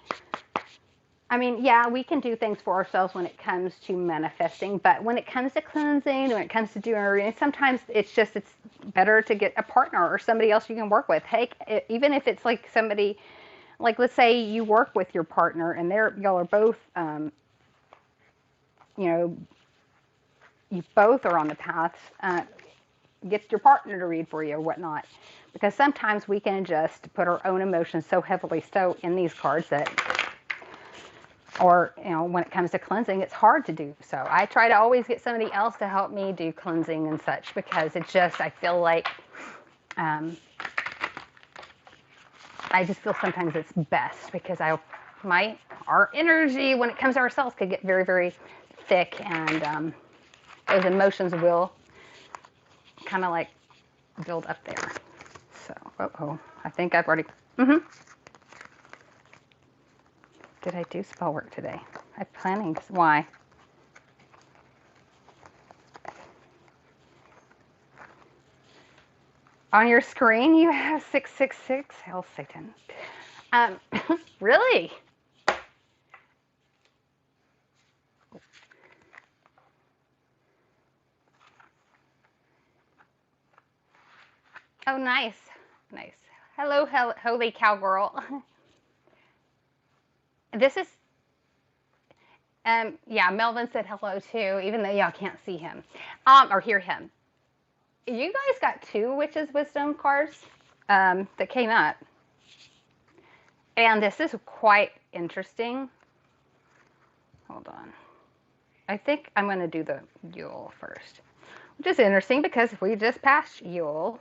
B: I mean, yeah, we can do things for ourselves when it comes to manifesting, but when it comes to cleansing, when it comes to doing a reading, sometimes it's better to get a partner or somebody else you can work with. Hey, even if it's like somebody, like let's say you work with your partner and y'all are both, you both are on the path. Get your partner to read for you or whatnot, because sometimes we can just put our own emotions so heavily so in these cards that. Or, when it comes to cleansing, it's hard to do so. I try to always get somebody else to help me do cleansing and such because I feel like, I just feel sometimes it's best because our energy when it comes to ourselves could get very, very thick and those emotions will kind of like build up there. So, I think I've already, Did I do spell work today? I'm planning. Why? On your screen, you have 666. Hell, Satan. Really? Oh, nice. Nice. Hello, holy cowgirl. This is, yeah, Melvin said hello too, even though y'all can't see him or hear him. You guys got 2 Witches Wisdom cards that came up. And this is quite interesting. Hold on. I think I'm going to do the Yule first, which is interesting because we just passed Yule.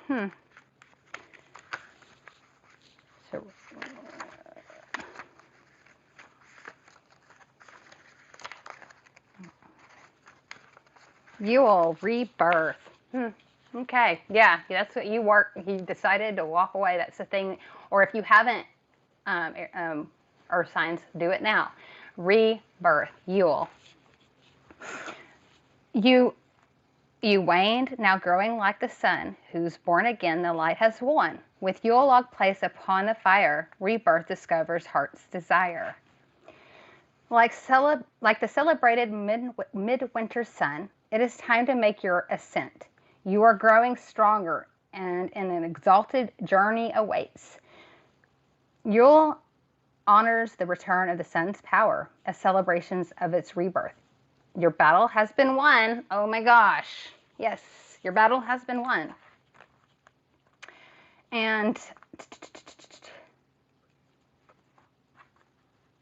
B: So, Yule, rebirth. Okay, yeah, that's what you decided to walk away. That's the thing. Or if you haven't, earth signs, do it now. Rebirth, Yule. You waned, now growing like the sun, who's born again, the light has won. With Yule log placed upon the fire, rebirth discovers heart's desire. Like the celebrated midwinter sun, it is time to make your ascent. You are growing stronger, and an exalted journey awaits. Yule honors the return of the sun's power as celebrations of its rebirth. Your battle has been won. Oh my gosh. Yes, your battle has been won. And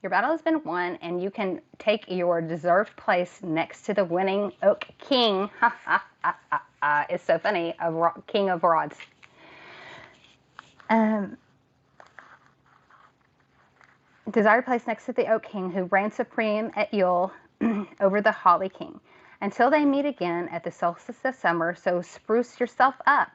B: your battle has been won, and you can take your deserved place next to the winning Oak King. It's so funny, King of Rods. Desired place next to the Oak King, who reigns supreme at Yule over the Holly King. Until they meet again at the solstice of summer, so spruce yourself up.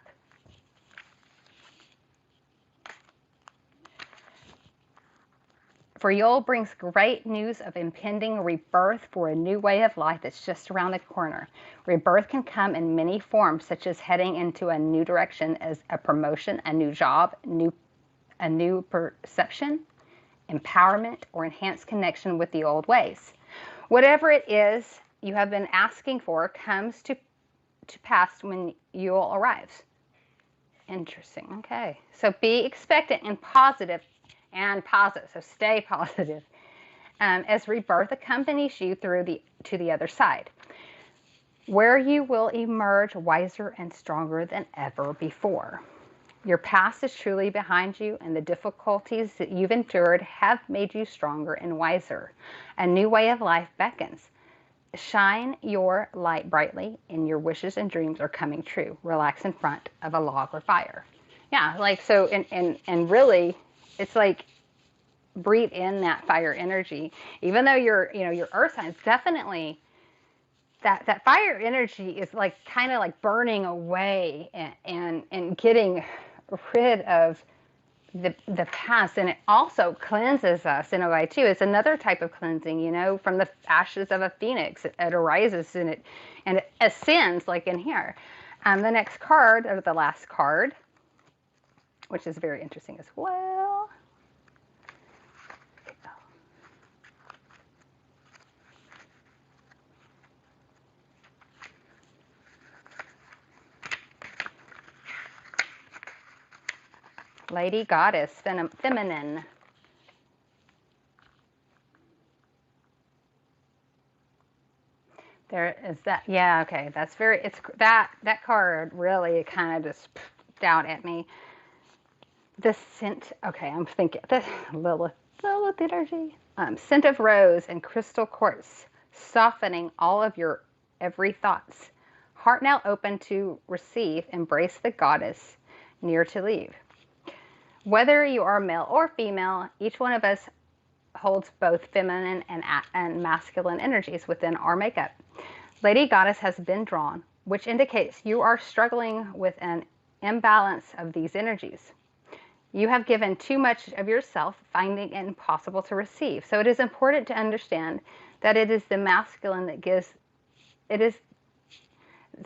B: For Yule brings great news of impending rebirth for a new way of life that's just around the corner. Rebirth can come in many forms, such as heading into a new direction as a promotion, a new job, a new perception, empowerment, or enhanced connection with the old ways. Whatever it is you have been asking for comes to pass when Yule arrives. Interesting. Okay. So be expectant and positive. So stay positive as rebirth accompanies you to the other side, where you will emerge wiser and stronger than ever before. Your past is truly behind you, and the difficulties that you've endured have made you stronger and wiser. A new way of life beckons. Shine your light brightly, and your wishes and dreams are coming true. Relax in front of a log or fire. Yeah, like so, and really, it's like breathe in that fire energy. Even though your Earth signs definitely that fire energy is like kind of like burning away and getting rid of the past, and it also cleanses us in a way too. It's another type of cleansing, from the ashes of a phoenix. It arises and it ascends, like in here. The next card, or the last card, which is very interesting as well. Lady Goddess, feminine. There is that. Yeah, okay. That's very, it's that card really kind of just out at me. The scent, okay, I'm thinking, the Lilith energy. Scent of rose and crystal quartz, softening all of your every thoughts. Heart now open to receive, embrace the goddess, near to leave. Whether you are male or female, each one of us holds both feminine and masculine energies within our makeup. Lady Goddess has been drawn, which indicates you are struggling with an imbalance of these energies. You have given too much of yourself, finding it impossible to receive. So it is important to understand that it is the masculine that gives, it is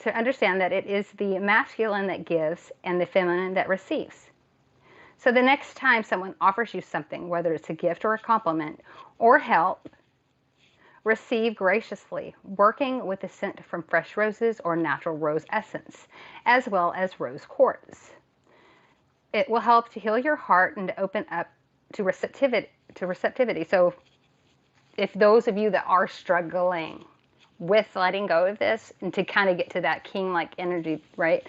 B: to understand that it is the masculine that gives and the feminine that receives. So the next time someone offers you something, whether it's a gift or a compliment or help, receive graciously, working with the scent from fresh roses or natural rose essence, as well as rose quartz. It will help to heal your heart and to open up to receptivity. So if those of you that are struggling with letting go of this and to kind of get to that king-like energy, right?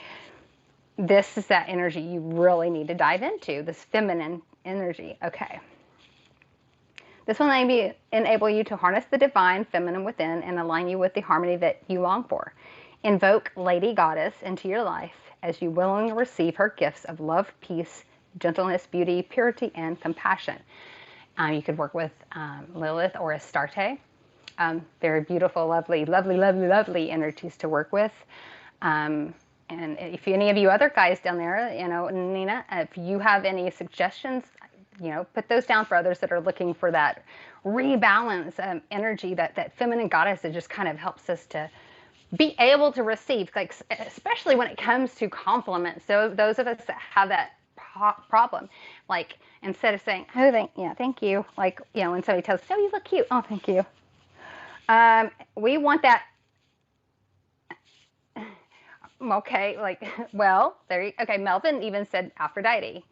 B: This is that energy you really need to dive into, this feminine energy. Okay. This will enable you to harness the divine feminine within and align you with the harmony that you long for. Invoke Lady Goddess into your life as you willingly receive her gifts of love, peace, gentleness, beauty, purity, and compassion. You could work with Lilith or Astarte. Very beautiful, lovely, lovely, lovely, lovely energies to work with. And if any of you other guys down there, Nina, if you have any suggestions, put those down for others that are looking for that rebalance energy, that feminine goddess that just kind of helps us to be able to receive, like especially when it comes to compliments. So those of us that have that problem, like instead of saying, oh, thank you, like, when somebody tells us, oh, you look cute, oh, thank you. We want that. Okay, like, well, okay, Melvin even said Aphrodite.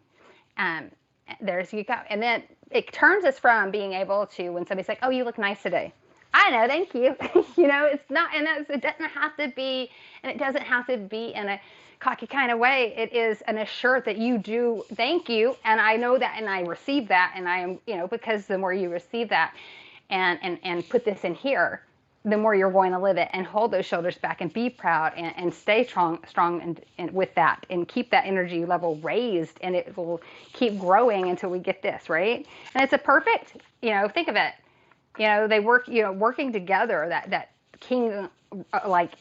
B: There's you go. And then it turns us from being able to, when somebody's like, oh, you look nice today. I know, thank you. It's not, and it doesn't have to be, and it doesn't have to be in a cocky kind of way. It is an assert that you do, thank you, and I know that, and I receive that, and I am, because the more you receive that, and put this in here, the more you're going to live it, and hold those shoulders back and be proud and stay strong and with that, and keep that energy level raised, and it will keep growing until we get this, right? And it's a perfect, think of it, they work, working together, that king like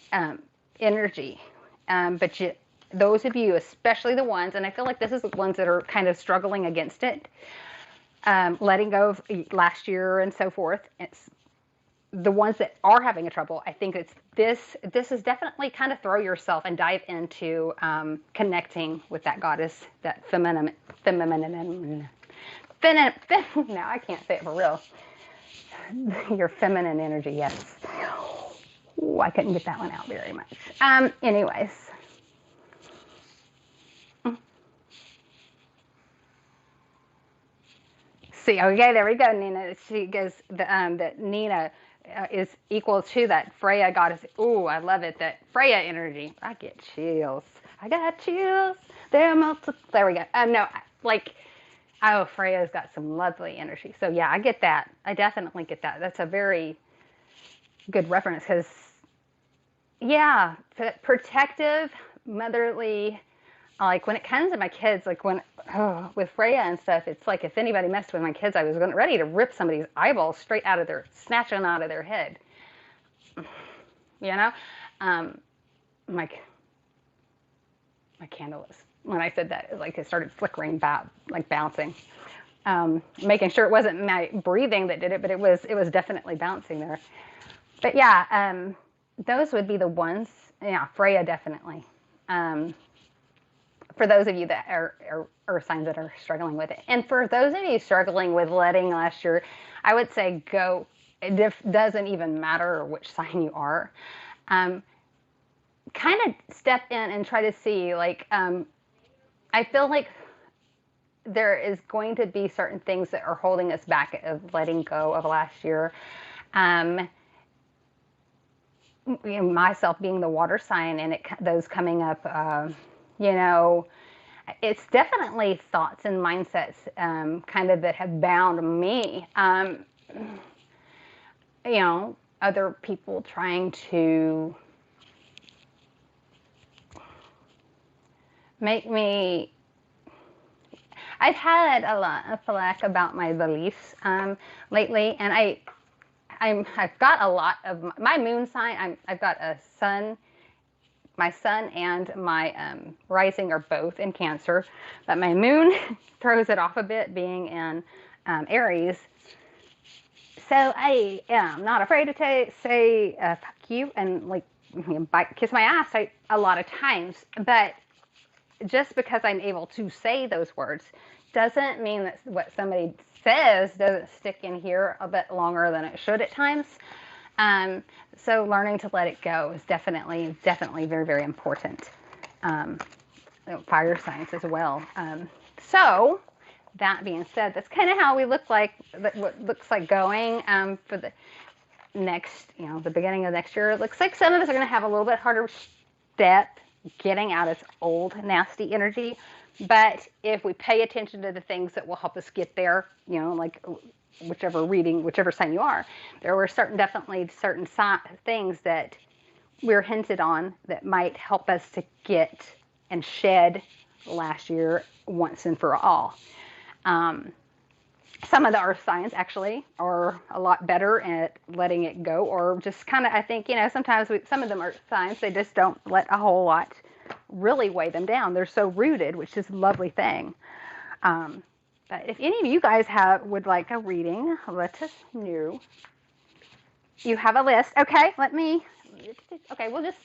B: energy. But those of you, especially the ones, and I feel like this is the ones that are kind of struggling against it, letting go of last year and so forth. It's the ones that are having a trouble. I think it's this is definitely kind of throw yourself and dive into connecting with that goddess, that feminine. Now I can't say it for real. Your feminine energy, yes. Ooh, I couldn't get that one out very much. Anyways. See, okay, there we go, Nina. She goes, that Nina is equal to that Freya goddess. Ooh, I love it. That Freya energy. I get chills. I got chills. There we go. No, like, oh, Freya's got some lovely energy. So yeah, I get that. I definitely get that. That's a very good reference because, yeah, protective, motherly. Like when it comes to my kids, like when with Freya and stuff, it's like if anybody messed with my kids, I was ready to rip somebody's eyeballs straight out of snatch them out of their head. You know, um, my candle is, when I said that, like it started flickering, like bouncing. Making sure it wasn't my breathing that did it, but it was definitely bouncing there. But yeah, those would be the ones. Yeah, Freya definitely. For those of you that are earth signs that are struggling with it, and for those of you struggling with letting last year, I would say go. It doesn't even matter which sign you are. Kind of step in and try to see, like, I feel like there is going to be certain things that are holding us back of letting go of last year. Myself being the water sign and those coming up, it's definitely thoughts and mindsets kind of that have bound me. Other people trying to make me. I've had a lot of flack about my beliefs lately, and I've got a lot of my moon sign. I've got a sun. My sun and my rising are both in Cancer, but my moon throws it off a bit, being in Aries. So I am not afraid to say fuck you and like kiss my ass a lot of times, but just because I'm able to say those words doesn't mean that what somebody says doesn't stick in here a bit longer than it should at times. So learning to let it go is definitely very, very important. Fire signs as well. So that being said, that's kind of how we look like, what looks like going for the next, the beginning of next year. It looks like some of us are going to have a little bit harder step getting out its old nasty energy. But if we pay attention to the things that will help us get there, like whichever sign you are, there were definitely certain things that we're hinted on that might help us to get and shed last year once and for all. Some of the earth signs actually are a lot better at letting it go, or just kind of, I think, sometimes some of them earth signs, they just don't let a whole lot really weigh them down. They're so rooted, which is a lovely thing. But if any of you guys would like a reading, let us know. You have a list. Okay, we'll just,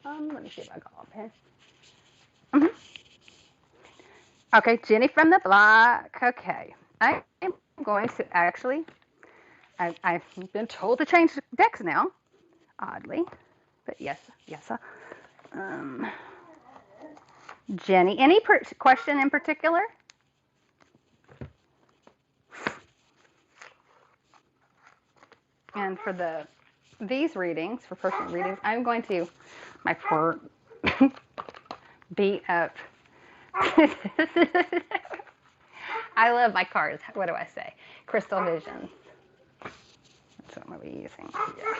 B: let me see if I got a pen. Mm-hmm. Okay, Jenny from the block. Okay, I am going to actually, I've been told to change decks now, oddly, but yes. Jenny, any question in particular? And for these readings, for personal readings, I'm going to, my poor beat up. I love my cards. What do I say? Crystal Visions. That's what I'm going to be using. Yeah.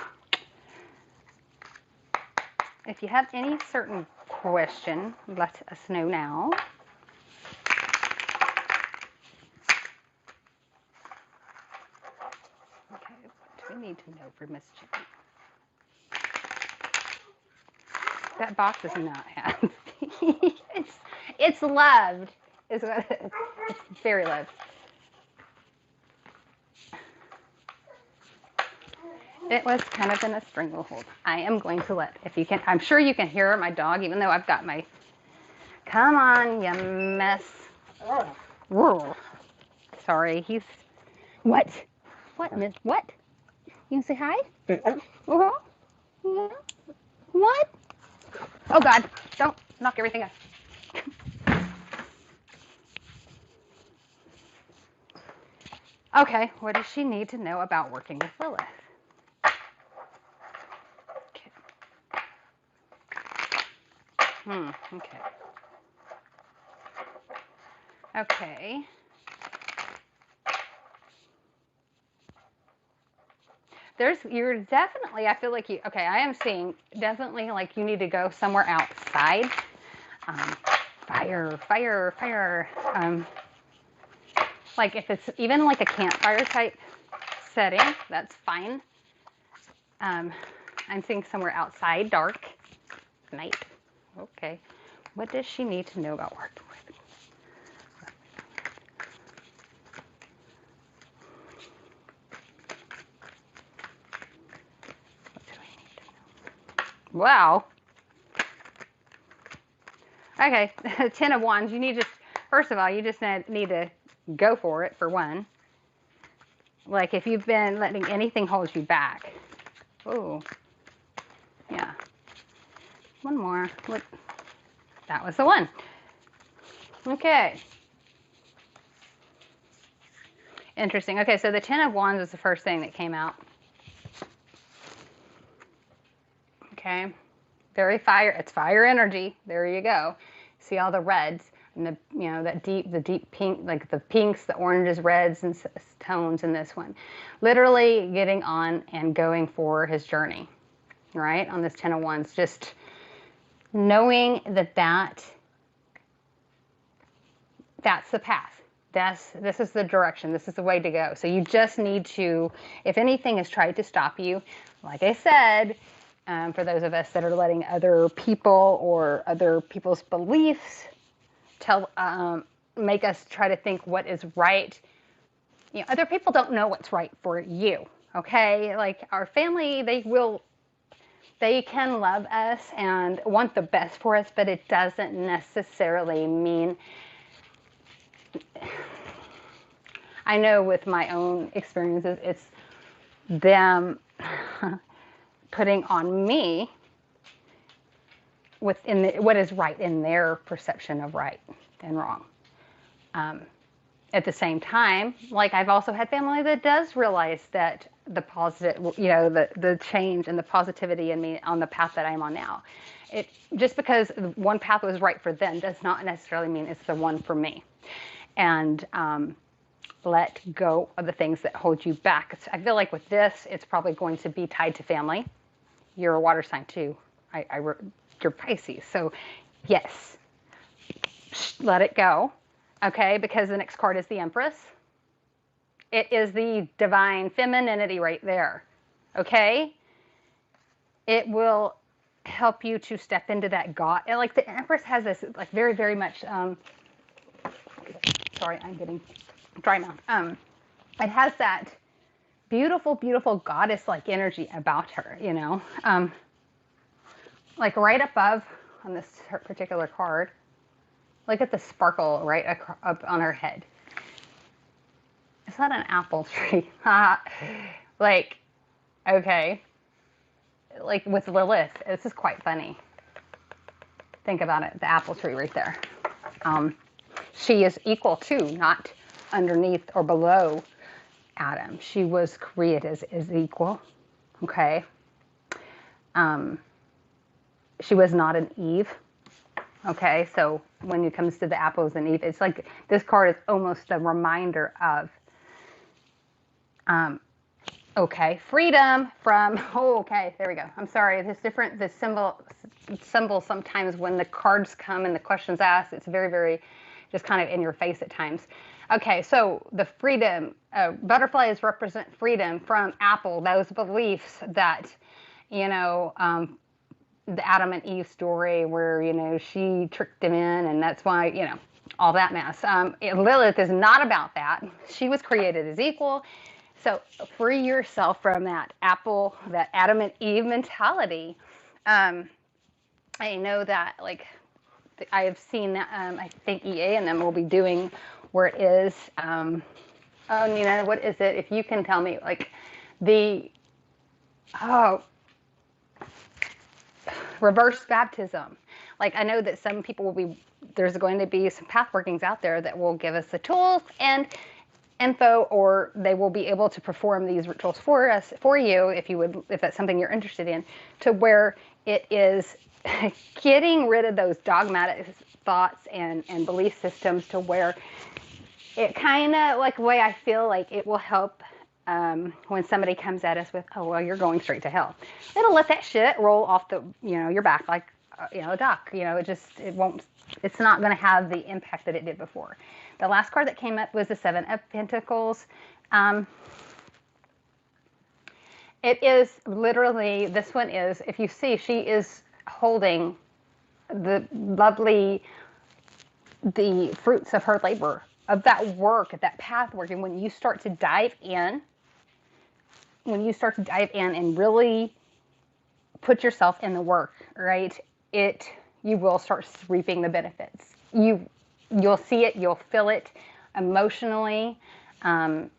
B: If you have any certain question, let us know now. Okay, what do we need to know for Miss Jenny? That box is not happy. it's loved. It's very loved. It was kind of in a stranglehold. I am going to if you can, I'm sure you can hear my dog, even though I've got my, come on, you mess. Whoa. Sorry, he's, what? What, miss, what? You can say hi? Uh-huh. Yeah. What? Oh, God, don't knock everything up. Okay, what does she need to know about working with Lilith? Okay. Okay. You're definitely, I feel like okay, I am seeing definitely like you need to go somewhere outside. Um, fire, fire, fire. Like if it's even like a campfire type setting, that's fine. I'm seeing somewhere outside, dark, night. Okay. What does she need to know about work? What do I need to know? Wow. Okay, Ten of Wands. You need first of all, you just need to go for it, for one. Like if you've been letting anything hold you back. Oh, yeah. One more. Look, that was the one. Okay. Interesting. Okay, so the Ten of Wands is the first thing that came out. Okay. Very fire. It's fire energy. There you go. See all the reds and the deep pink, like the pinks, the oranges, reds, and tones in this one. Literally getting on and going for his journey, right? On this Ten of Wands, just knowing that's the path. This is the direction. This is the way to go. So you just need to, if anything has tried to stop you, like I said, for those of us that are letting other people or other people's beliefs make us try to think what is right. Other people don't know what's right for you. Okay, like our family, they can love us and want the best for us, but it doesn't necessarily mean. I know with my own experiences, it's them putting on me what is right in their perception of right and wrong. At the same time, like I've also had family that does realize that the positive, the change and the positivity in me on the path that I'm on now. It just because one path was right for them does not necessarily mean it's the one for me. And let go of the things that hold you back. I feel like with this, it's probably going to be tied to family. You're a water sign too. You're Pisces. So yes, let it go. Okay, because the next card is the Empress. It is the divine femininity right there. Okay? It will help you to step into that God. And like the Empress has this like very, very much sorry, I'm getting dry mouth. It has that beautiful, beautiful goddess-like energy about her, like right above on this particular card. Look at the sparkle right up on her head. Is that an apple tree? Like, okay. Like with Lilith, this is quite funny. Think about it, the apple tree right there. She is equal to, not underneath or below Adam. She was created as equal, okay? She was not an Eve, okay? So when it comes to the apples and Eve, it's like this card is almost a reminder of, okay, freedom from, okay, there we go. I'm sorry, the symbol sometimes when the cards come and the questions asked, it's very, very just kind of in your face at times. Okay, so the freedom, butterflies represent freedom from apple, those beliefs that, the Adam and Eve story where, she tricked him in and that's why, all that mess. Lilith is not about that. She was created as equal. So free yourself from that Adam and Eve mentality. I know that, like, I have seen that, I think EA and them will be doing where it is, what is it? If you can tell me, like, reverse baptism. Like, I know that some people there's going to be some path workings out there that will give us the tools and info, or they will be able to perform these rituals for you, if that's something you're interested in, to where it is getting rid of those dogmatic thoughts and belief systems, to where it kind of, like, the way I feel like it will help when somebody comes at us with, oh, well, you're going straight to hell. It'll let that shit roll off the, your back like, a duck. It won't, it's not going to have the impact that it did before. The last card that came up was the Seven of Pentacles. It is literally, this one is, if you see, she is holding the fruits of her labor, of that work, of that path work. And when you start to dive in, and really put yourself in the work, right, you will start reaping the benefits. You'll see it, you'll feel it emotionally, and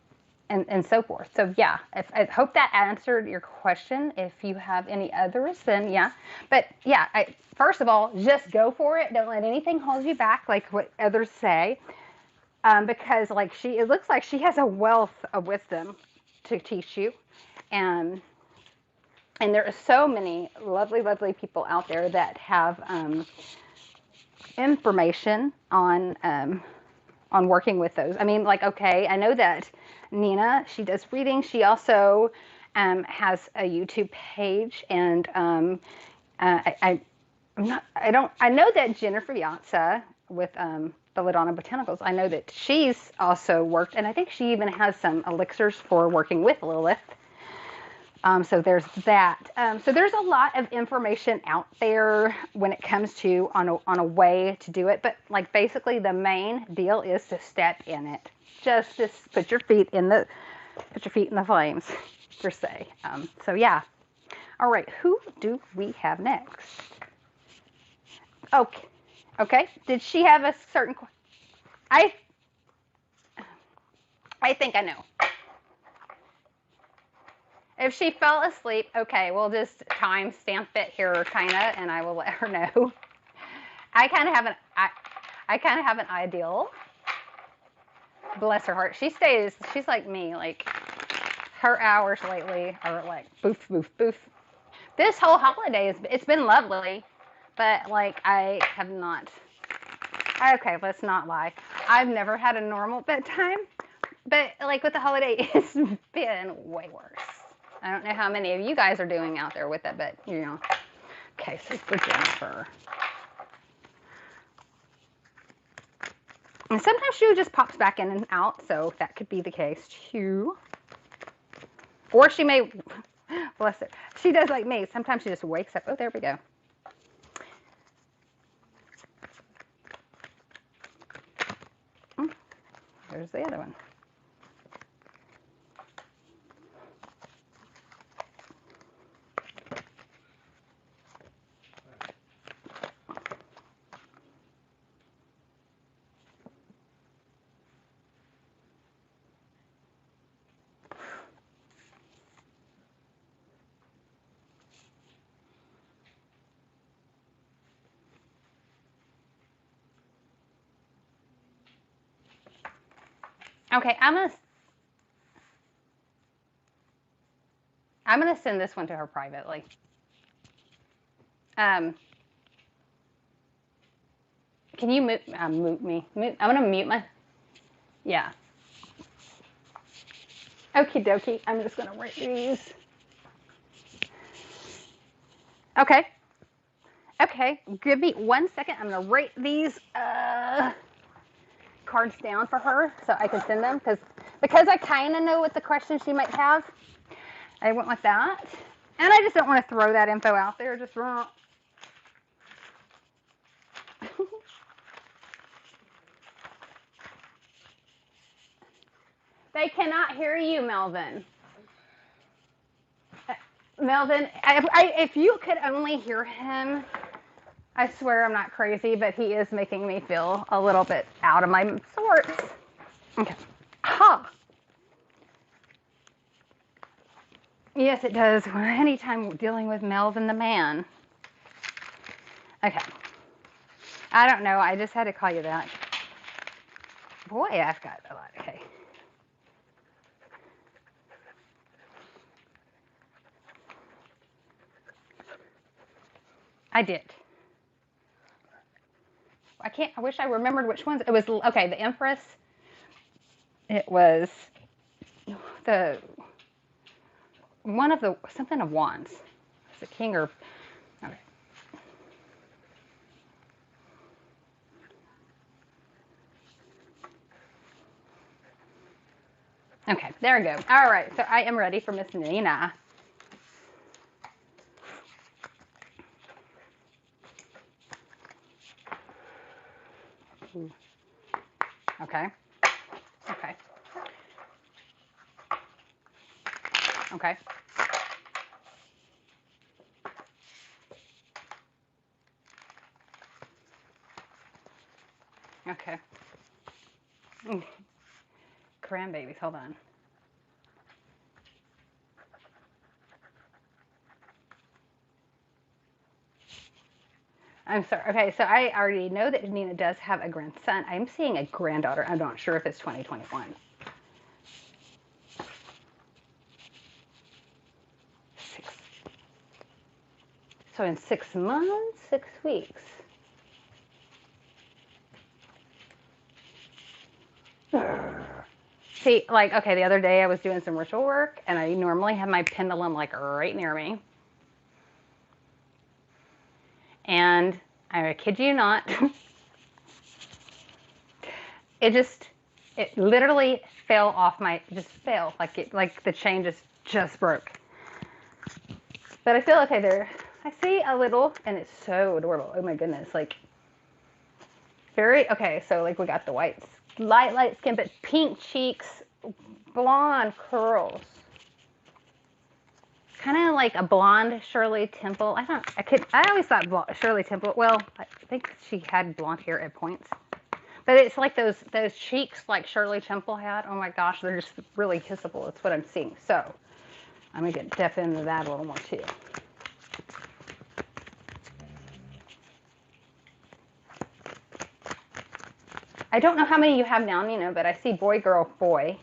B: so forth. So yeah, I hope that answered your question. If you have any others, then yeah. But yeah, first of all, just go for it. Don't let anything hold you back, like what others say, because it looks like she has a wealth of wisdom to teach you, and there are so many lovely, lovely people out there that have information on working with those. I mean, okay, I know that Nina, she does readings. She also has a YouTube page, and I know that Jennifer Yatsa with Belladonna Botanicals, I know that she's also worked, and I think she even has some elixirs for working with Lilith. So there's that. So there's a lot of information out there when it comes to on a way to do it. But basically the main deal is to step in it. Just put your feet in the flames, per se. So yeah. All right. Who do we have next? Okay. Okay. Did she have a certain? I think I know. If she fell asleep, okay, we'll just time stamp it here, kind of, and I will let her know. I kind of have an ideal. Bless her heart. She's like me. Her hours lately are boof, boof, boof. This whole holiday it's been lovely, but I have not. Okay, let's not lie. I've never had a normal bedtime, but with the holiday, it's been way worse. I don't know how many of you guys are doing out there with it, but Okay, so for Jennifer. And sometimes she just pops back in and out, so that could be the case too. Or she may, bless her, she does like me. Sometimes she just wakes up. Oh, there we go. There's the other one. Okay, I'm gonna send this one to her privately. Can you mute me? I'm gonna mute my. Yeah. Okie dokie. I'm just gonna write these. Okay. Okay. Give me 1 second. I'm gonna write these cards down for her so I can send them because I kind of know what the question she might have. I went with that, and I just don't want to throw that info out there just wrong. They cannot hear you, Melvin. Melvin, if you could only hear him, I swear I'm not crazy, but he is making me feel a little bit out of my sorts. Okay. Ha! Yes, it does. Anytime dealing with Melvin the man. Okay. I don't know. I just had to call you that. Boy, I've got a lot. Okay. I did. I wish I remembered which ones. It was, okay, the Empress. It was the one of the, something of wands. Is it king or, okay. Okay, there we go. All right, so I am ready for Miss Nina. Okay. Okay. Okay. Okay. Grandbabies, hold on. I'm sorry. Okay, so I already know that Nina does have a grandson. I'm seeing a granddaughter. I'm not sure if it's 2021. 6. So in 6 months, 6 weeks. See, like, okay, the other day I was doing some ritual work, and I normally have my pendulum like right near me. And I kid you not, it literally fell off just fell, like the chain just broke. But I feel okay there. I see a little, and it's so adorable. Oh my goodness, like very, okay, so like we got the whites, light skin, but pink cheeks, blonde curls. Kind of like a blonde Shirley Temple. I always thought Shirley Temple, well, I think she had blonde hair at points. But it's like those cheeks like Shirley Temple had. Oh my gosh, they're just really kissable. That's what I'm seeing. So I'm going to get depth into that a little more too. I don't know how many you have now, Nina, but I see boy, girl, boy.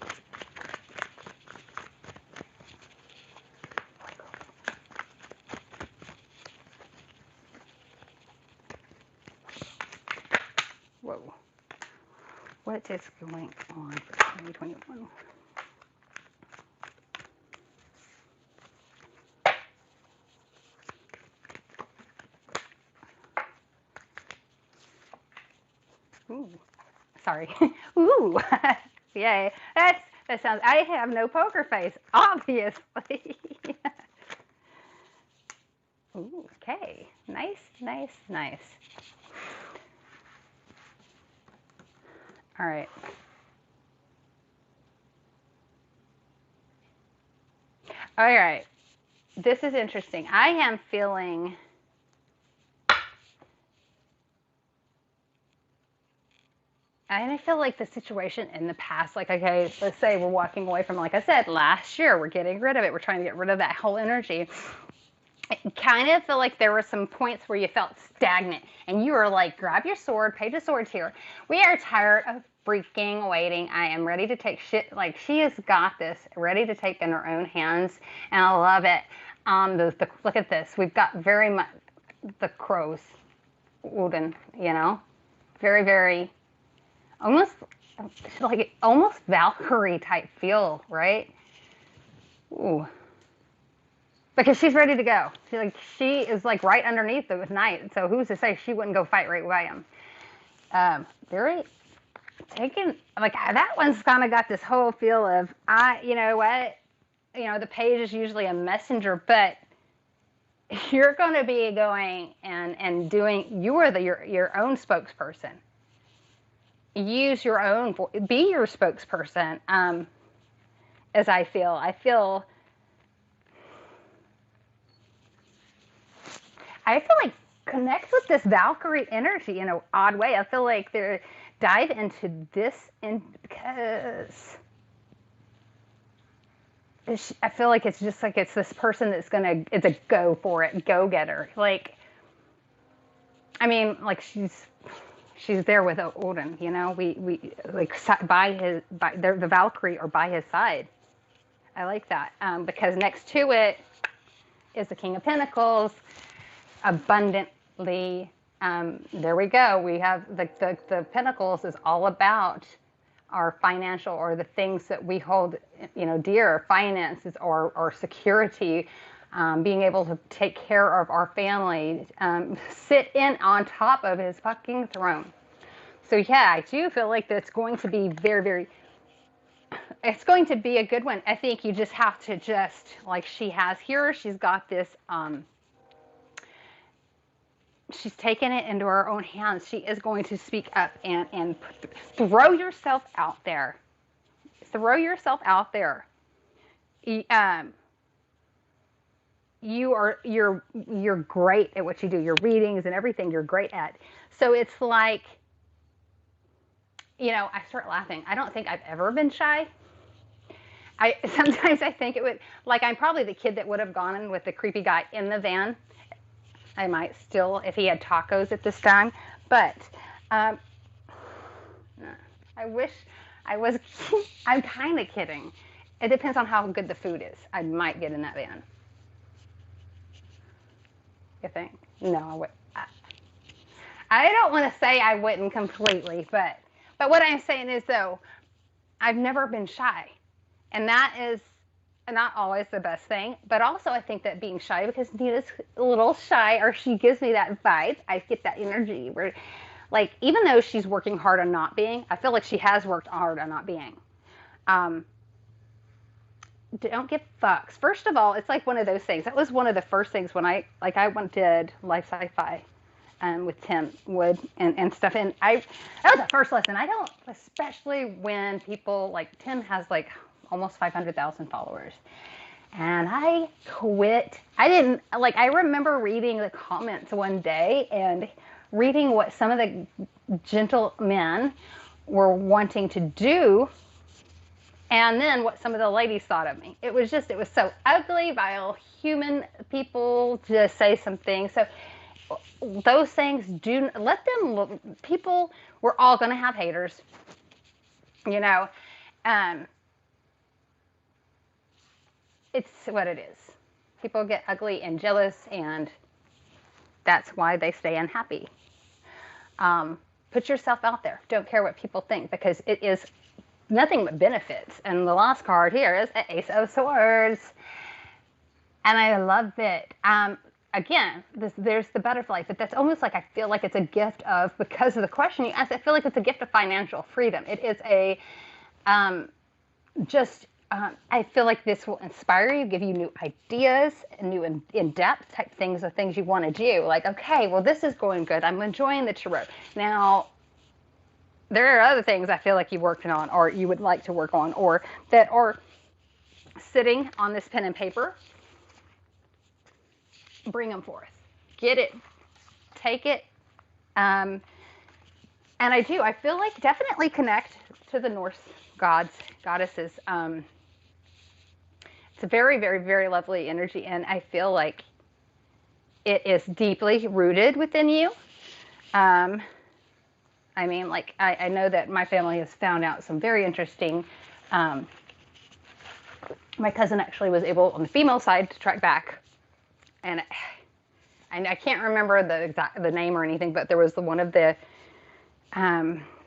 B: Whoa. What is going on for 2021? Ooh, sorry. Ooh, yay. That sounds, I have no poker face, obviously. Ooh, okay. Nice, nice, nice. All right. All right. This is interesting. I am feeling and I feel like the situation in the past, like, okay, let's say we're walking away from, like I said, last year, we're getting rid of it. We're trying to get rid of that whole energy. I kind of feel like there were some points where you felt stagnant and you were like, grab your sword, Page of Swords here. We are tired of freaking waiting. I am ready to take shit. Like, she has got this, ready to take in her own hands. And I love it. Look at this. We've got very much the crows, Odin, you know, very, very, almost Valkyrie type feel, right? Ooh. Because she's ready to go. She is like right underneath the knight. So who's to say she wouldn't go fight right by him? Very taken, like that one's kind of got this whole feel of, you know what? You know, the page is usually a messenger, but you're going to be going and doing, you are your own spokesperson. Use your own, be your spokesperson. As I feel like connect with this Valkyrie energy in an odd way. I feel like dive into this because I feel like it's just like it's this person that's it's a go for it, go getter. Like, I mean, like she's there with Odin, you know. We like the Valkyrie or by his side. I like that because next to it is the King of Pentacles, abundantly. There we go. We have the Pentacles is all about our financial or the things that we hold, dear, finances or security, being able to take care of our family, sit in on top of his fucking throne. So yeah, I do feel like that's going to be very, very, it's going to be a good one. I think you just have to like she has here, she's got this, she's taken it into her own hands. She is going to speak up and throw yourself out there. Throw yourself out there. You're great at what you do. Your readings and everything you're great at. So it's like, I start laughing. I don't think I've ever been shy. Sometimes I think it would, like, I'm probably the kid that would have gone in with the creepy guy in the van. I might still, if he had tacos at this time, but I wish I was, I'm kind of kidding. It depends on how good the food is. I might get in that van. You think? No, I would. I don't want to say I wouldn't completely, but what I'm saying is, though, I've never been shy, and that is not always the best thing. But also, I think that being shy, because Nina's a little shy, or she gives me that vibe. I get that energy where, like, even though she's working hard on not being, I feel like she has worked hard on not being. Don't give fucks. First of all, it's like one of those things. That was one of the first things when I did life sci-fi with Tim Wood and stuff. And that was the first lesson. I don't, especially when people, like Tim has like almost 500,000 followers. And I quit. I remember reading the comments one day and reading what some of the gentlemen were wanting to do, and then what some of the ladies thought of me. It was so ugly, vile, human people just say some things. So those things, do let them look. People, we're all going to have haters, it's what it is. People get ugly and jealous, and that's why they stay unhappy. Put yourself out there. Don't care what people think, because it is nothing but benefits. And the last card here is an Ace of Swords. And I love it. Again, there's the butterfly, but that's almost like, I feel like it's a gift of, because of the question you asked, I feel like it's a gift of financial freedom. It is a, I feel like this will inspire you, give you new ideas, new in-depth type things of things you want to do. Like, okay, well, this is going good. I'm enjoying the tarot. Now, there are other things I feel like you're working on, or you would like to work on, or that are sitting on this pen and paper. Bring them forth. Get it. Take it. And I feel like definitely connect to the Norse gods, goddesses. It's a very, very, very lovely energy, and I feel like it is deeply rooted within you. I know that my family has found out some very interesting. My cousin actually was able, on the female side, to track back, and I can't remember the name or anything, but there was one of the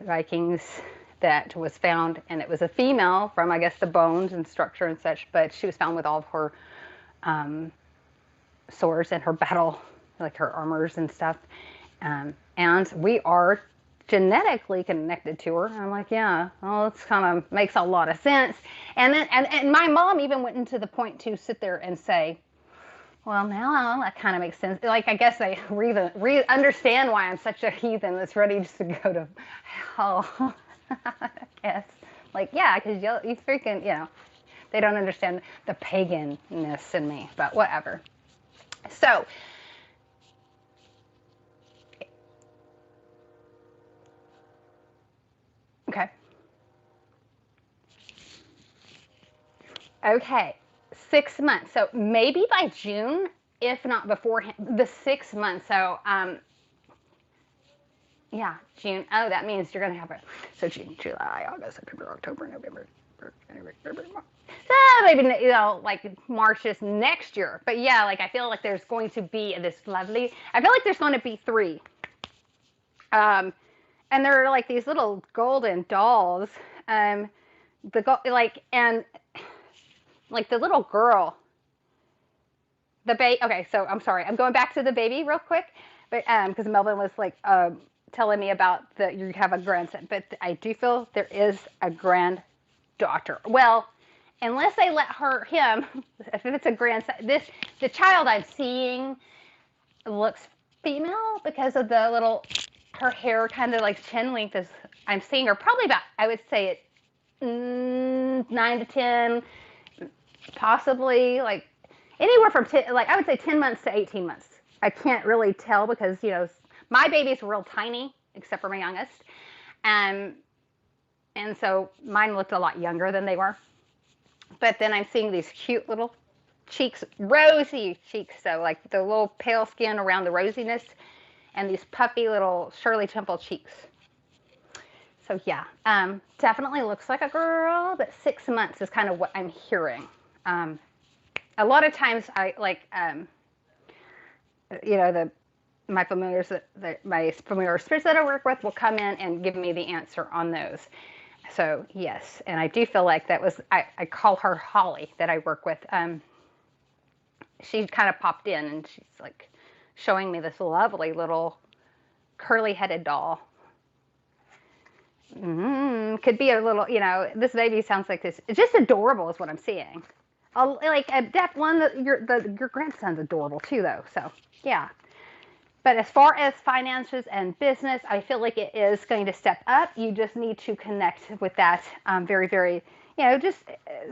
B: Vikings that was found, and it was a female from, I guess, the bones and structure and such, but she was found with all of her swords and her battle, like her armors and stuff. And we are genetically connected to her. And I'm like, yeah, well, it's kind of makes a lot of sense. And then, and my mom even went into the point to sit there and say, well, now that kind of makes sense. Like, I guess they understand why I'm such a heathen that's ready just to go to hell. Yes. Like, yeah, because you freaking, they don't understand the paganness in me, but whatever. So, okay. Okay. 6 months. So maybe by June, if not beforehand, the 6 months. So, yeah, June. Oh, that means you're going to have so June, July, August, September, October, November, February, March. Maybe, like March is next year. But yeah, like I feel like there's going to be this lovely, I feel like there's going to be 3. And they're like these little golden dolls. Um, like, and like the little girl, the baby. Okay, so I'm sorry, I'm going back to the baby real quick, but because Melvin was like telling me about that you have a grandson, but I do feel there is a granddaughter. Well, unless they let him, if it's a grandson, the child I'm seeing looks female because of the little, her hair kind of like chin length is, I'm seeing her probably about, I would say it 9 to 10, possibly like anywhere from 10, like I would say 10 months to 18 months. I can't really tell because, my baby's real tiny, except for my youngest. Um, and so mine looked a lot younger than they were. But then I'm seeing these cute little cheeks, rosy cheeks. So like the little pale skin around the rosiness and these puffy little Shirley Temple cheeks. So yeah, definitely looks like a girl, but 6 months is kind of what I'm hearing. A lot of times I like, my familiars my familiar spirits that I work with will come in and give me the answer on those. So yes, and I do feel like that was, I call her Holly that I work with. She kind of popped in and she's like showing me this lovely little curly headed doll. Could be a little, this baby sounds like this. It's just adorable is what I'm seeing. Like a one that your grandson's adorable too though. So yeah. But as far as finances and business, I feel like it is going to step up. You just need to connect with that very, very, just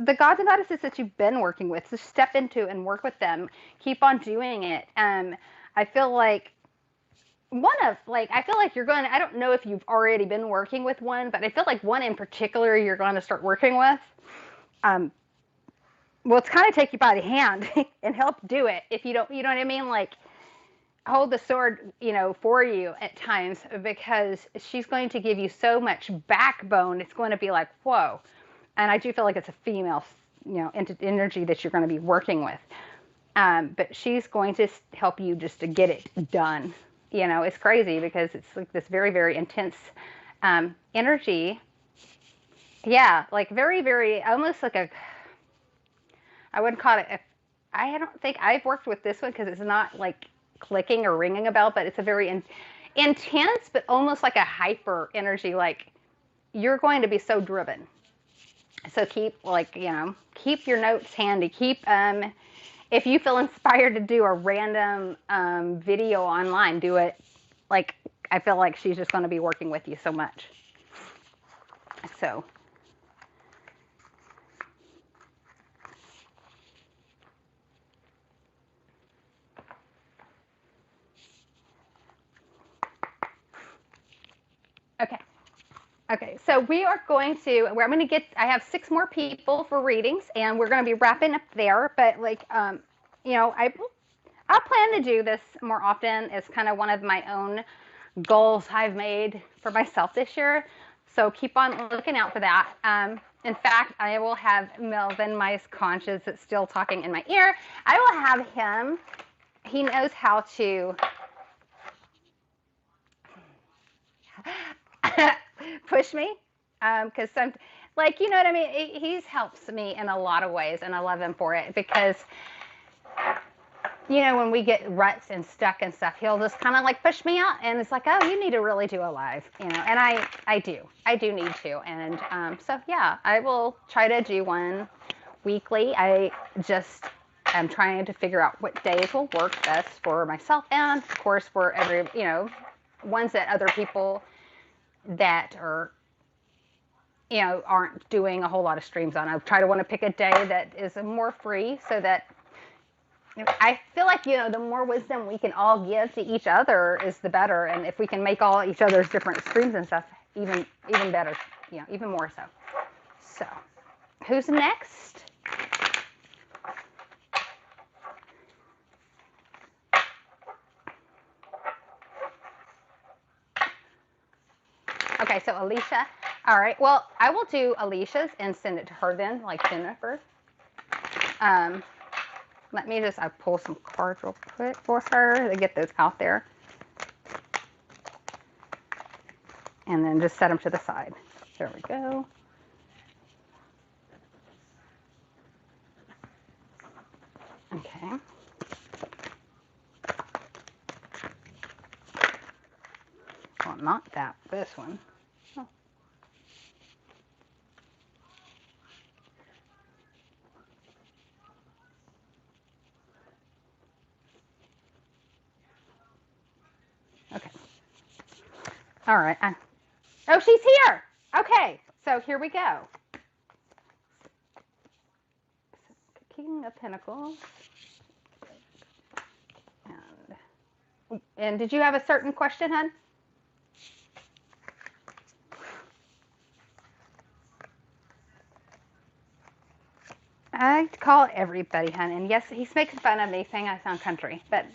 B: the gods and goddesses that you've been working with. Just step into and work with them. Keep on doing it. I feel like I feel like you're going to, I don't know if you've already been working with one, but I feel like one in particular you're going to start working with. Well, it's kind of take you by the hand and help do it. If you don't, you know what I mean? Like, hold the sword, for you at times because she's going to give you so much backbone. It's going to be like, whoa. And I do feel like it's a female, energy that you're going to be working with. But she's going to help you just to get it done. It's crazy because it's like this very, very intense energy. Yeah, like very, very, almost like I wouldn't call it, I don't think I've worked with this one because it's not like clicking or ringing a bell, but it's a very intense, but almost like a hyper energy. Like you're going to be so driven. So keep keep your notes handy. Keep, if you feel inspired to do a random video online, do it. Like I feel like she's just going to be working with you so much. So. Okay. Okay, so I'm going to I have 6 more people for readings and we're going to be wrapping up there. But like, I'll plan to do this more often. It's kind of one of my own goals I've made for myself this year. So keep on looking out for that. In fact, I will have Melvin, my conscious that's still talking in my ear. I will have him, he knows how to push me because you know what I mean, he's helps me in a lot of ways and I love him for it because when we get ruts and stuck and stuff, he'll just kind of like push me out and it's like, oh, you need to really do a live, and I do need to. And so yeah, I will try to do one weekly. I just am trying to figure out what days will work best for myself and of course for every ones that other people that are aren't doing a whole lot of streams on. I try to want to pick a day that is more free so that I feel like the more wisdom we can all give to each other is the better, and if we can make all each other's different streams and stuff even better, even more so. So who's next? Okay, so Alicia. All right, well, I will do Alicia's and send it to her then, like Jennifer. Let me just, I pull some cards real quick for her to get those out there. And then just set them to the side. There we go. Okay. Well, not that. This one. Oh. Okay. All right. Oh, she's here. Okay. So here we go. King of Pentacles. And did you have a certain question, hon? I call everybody, hon. And yes, he's making fun of me saying I sound country. But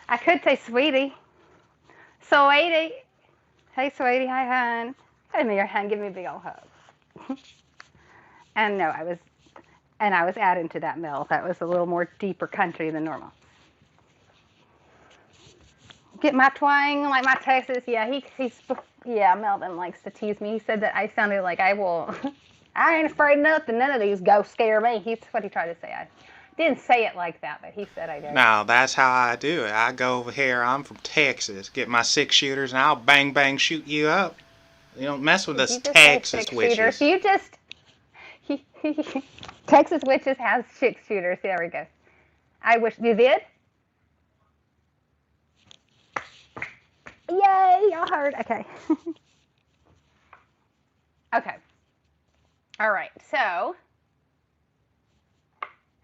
B: I could say sweetie. Sweetie. Hey, sweetie. Hi, hon. Give me your hand. Give me a big old hug. And no, I was adding to that, Mel. That was a little more deeper country than normal. Get my twang like my Texas. Yeah, yeah, Melvin likes to tease me. He said that I sounded like I ain't afraid of nothing. None of these ghosts scare me. That's what he tried to say. I didn't say it like that, but he said I did.
A: Now, that's how I do it. I go over here. I'm from Texas. Get my 6-shooters, and I'll bang, bang, shoot you up. You don't mess with us Texas witches.
B: You just... Texas witches has 6-shooters. There we go. I wish you did. Yay, y'all heard. Okay. Okay. All right. So,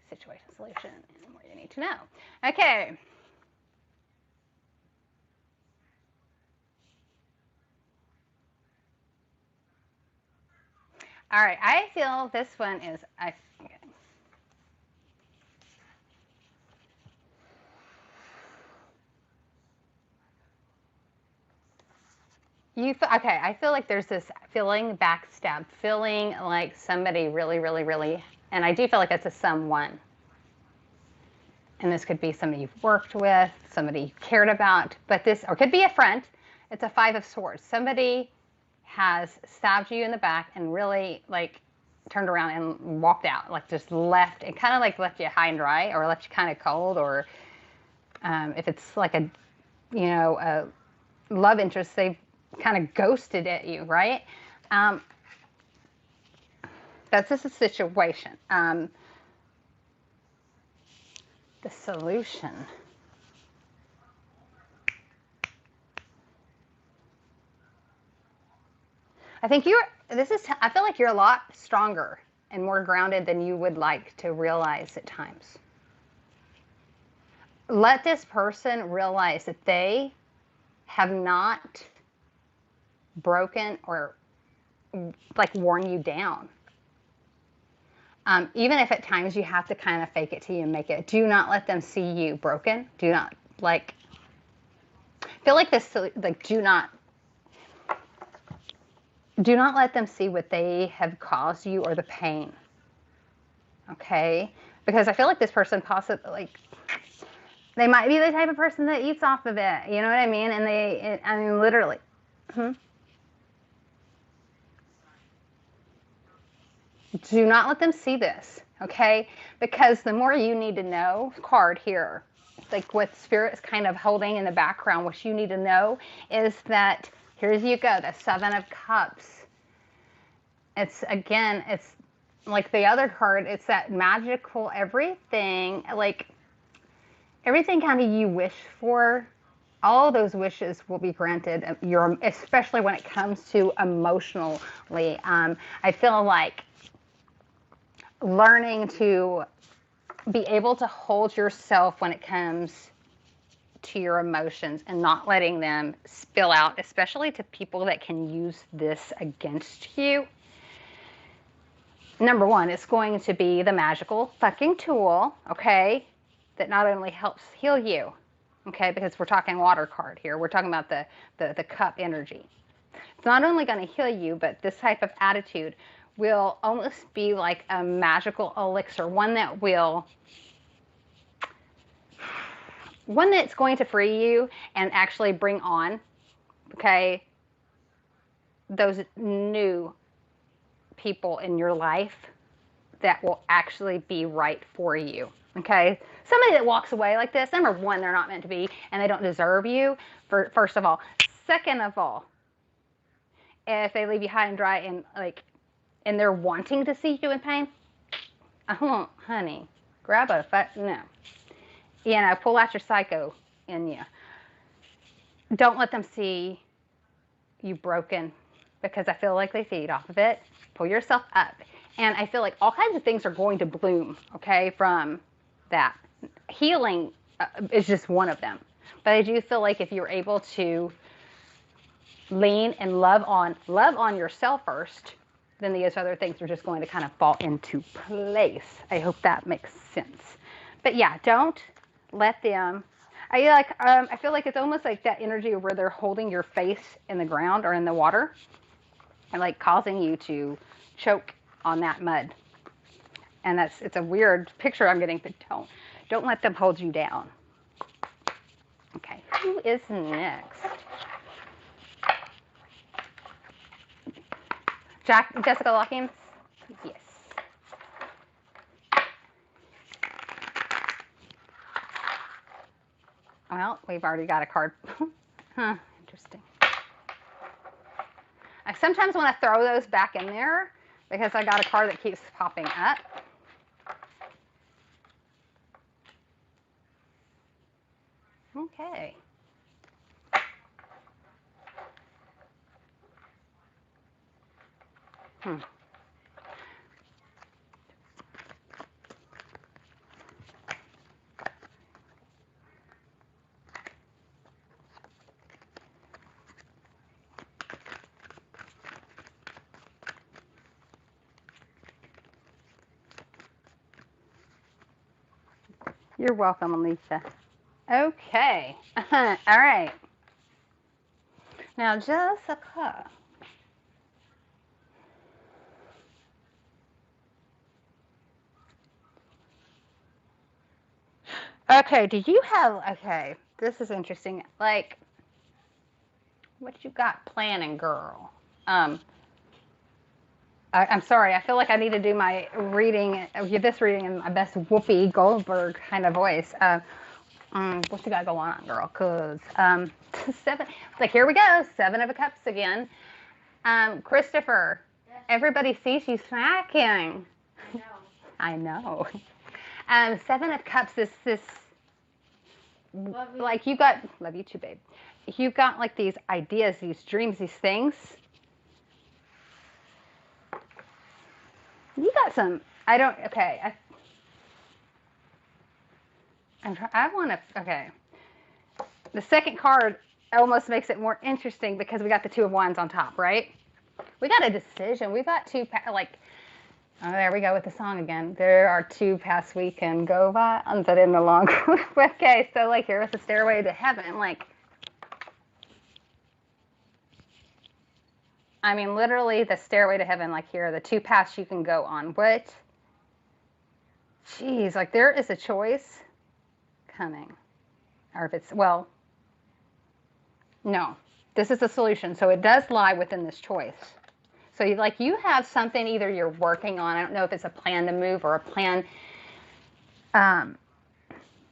B: situation, solution, and what you need to know. Okay. All right. I feel this one is... Okay, I feel like there's this feeling backstab, feeling like somebody really, really, really, and I do feel like it's a someone. And this could be somebody you've worked with, somebody you cared about, or it could be a friend. It's a 5 of Swords. Somebody has stabbed you in the back and really like turned around and walked out, like just left and kind of like left you high and dry, or left you kind of cold, or if it's like a love interest, they've kind of ghosted at you, right? That's just a situation. The solution. I feel like you're a lot stronger and more grounded than you would like to realize at times. Let this person realize that they have not broken or like worn you down. Even if at times you have to kind of fake it till you make it. Do not let them see you broken. Do not feel like this, like do not let them see what they have caused you or the pain. Okay? Because I feel like this person possibly, they might be the type of person that eats off of it. You know what I mean? And I mean, literally. Do not let them see this, okay? Because the more you need to know, card here, like what Spirit's kind of holding in the background, what you need to know is that, here you go, the 7 of Cups. It's like the other card, it's that magical everything, like everything kind of you wish for, all those wishes will be granted, especially when it comes to emotionally. I feel like learning to be able to hold yourself when it comes to your emotions and not letting them spill out, especially to people that can use this against you. Number 1, it's going to be the magical fucking tool, okay, that not only helps heal you, okay, because we're talking water card here. We're talking about the cup energy. It's not only going to heal you, but this type of attitude will almost be like a magical elixir, one that's going to free you and actually bring on, okay, those new people in your life that will actually be right for you. Okay, somebody that walks away like this, number one, they're not meant to be, and they don't deserve you. First of all, second of all, if they leave you high and dry and they're wanting to see you in pain, oh, honey, grab no, pull out your psycho in you. Don't let them see you broken, because I feel like they feed off of it. Pull yourself up, and I feel like all kinds of things are going to bloom. Okay, from that. Healing is just one of them. But I do feel like if you're able to lean and love on yourself first, then these other things are just going to kind of fall into place. I hope that makes sense. But yeah, don't let them. I feel like it's almost like that energy where they're holding your face in the ground or in the water, and like causing you to choke on that mud. And it's a weird picture I'm getting, but don't let them hold you down. Okay, who is next? Jessica Lockins? Yes. Well, we've already got a card. Huh, interesting. I sometimes want to throw those back in there because I got a card that keeps popping up. Okay. You're welcome, Lisa. Okay. All right. Now, Jessica. Okay, do you have, okay, this is interesting. Like, what you got planning, girl? I'm sorry, I feel like I need to do my reading, this reading in my best Whoopi Goldberg kind of voice. What you got going on, girl? Because, seven, like, here we go, Seven of Cups again. Christopher, yes. Everybody sees you smacking. No. I know. Seven of Cups is this, like, you got, love you too, babe. You got, like, these ideas, these dreams, these things. You got some, I don't, okay. I want to, okay. The second card almost makes it more interesting because we got the Two of Wands on top, right? We got a decision. We got two, like, oh, there we go with the song again. There are two paths we can go by, but in the long okay, so, like, here was the stairway to heaven. Like, I mean, literally the stairway to heaven, like, here are the two paths you can go on. What? Jeez, like, there is a choice coming. Or if it's, well, no. This is the solution. So it does lie within this choice. So, you have something either you're working on. I don't know if it's a plan to move or a plan.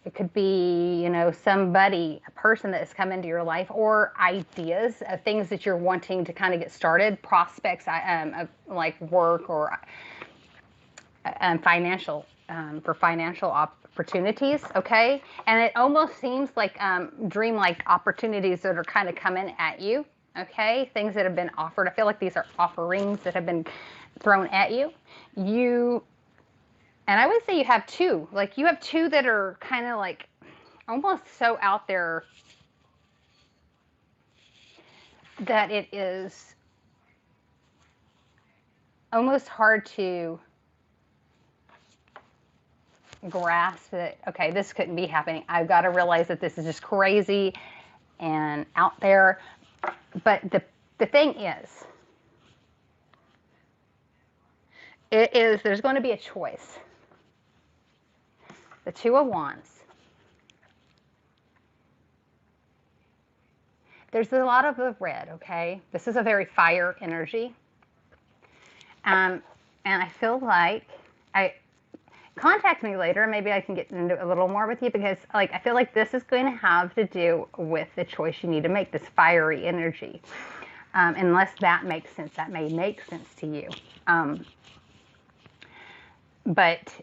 B: It could be, somebody, a person that has come into your life, or ideas of things that you're wanting to kind of get started, prospects of like work or financial, for financial opportunities, okay? And it almost seems like dream-like opportunities that are kind of coming at you, okay? Things that have been offered. I feel like these are offerings that have been thrown at you. And I would say you have two. Like, you have two that are kind of like almost so out there that it is almost hard to grasp that, okay, this couldn't be happening. I've got to realize that this is just crazy and out there. But the thing is, there's going to be a choice. The Two of Wands. There's a lot of the red, okay? This is a very fire energy. And I feel like contact me later. Maybe I can get into a little more with you, because like I feel like this is going to have to do with the choice you need to make, this fiery energy. Unless that makes sense, that may make sense to you. But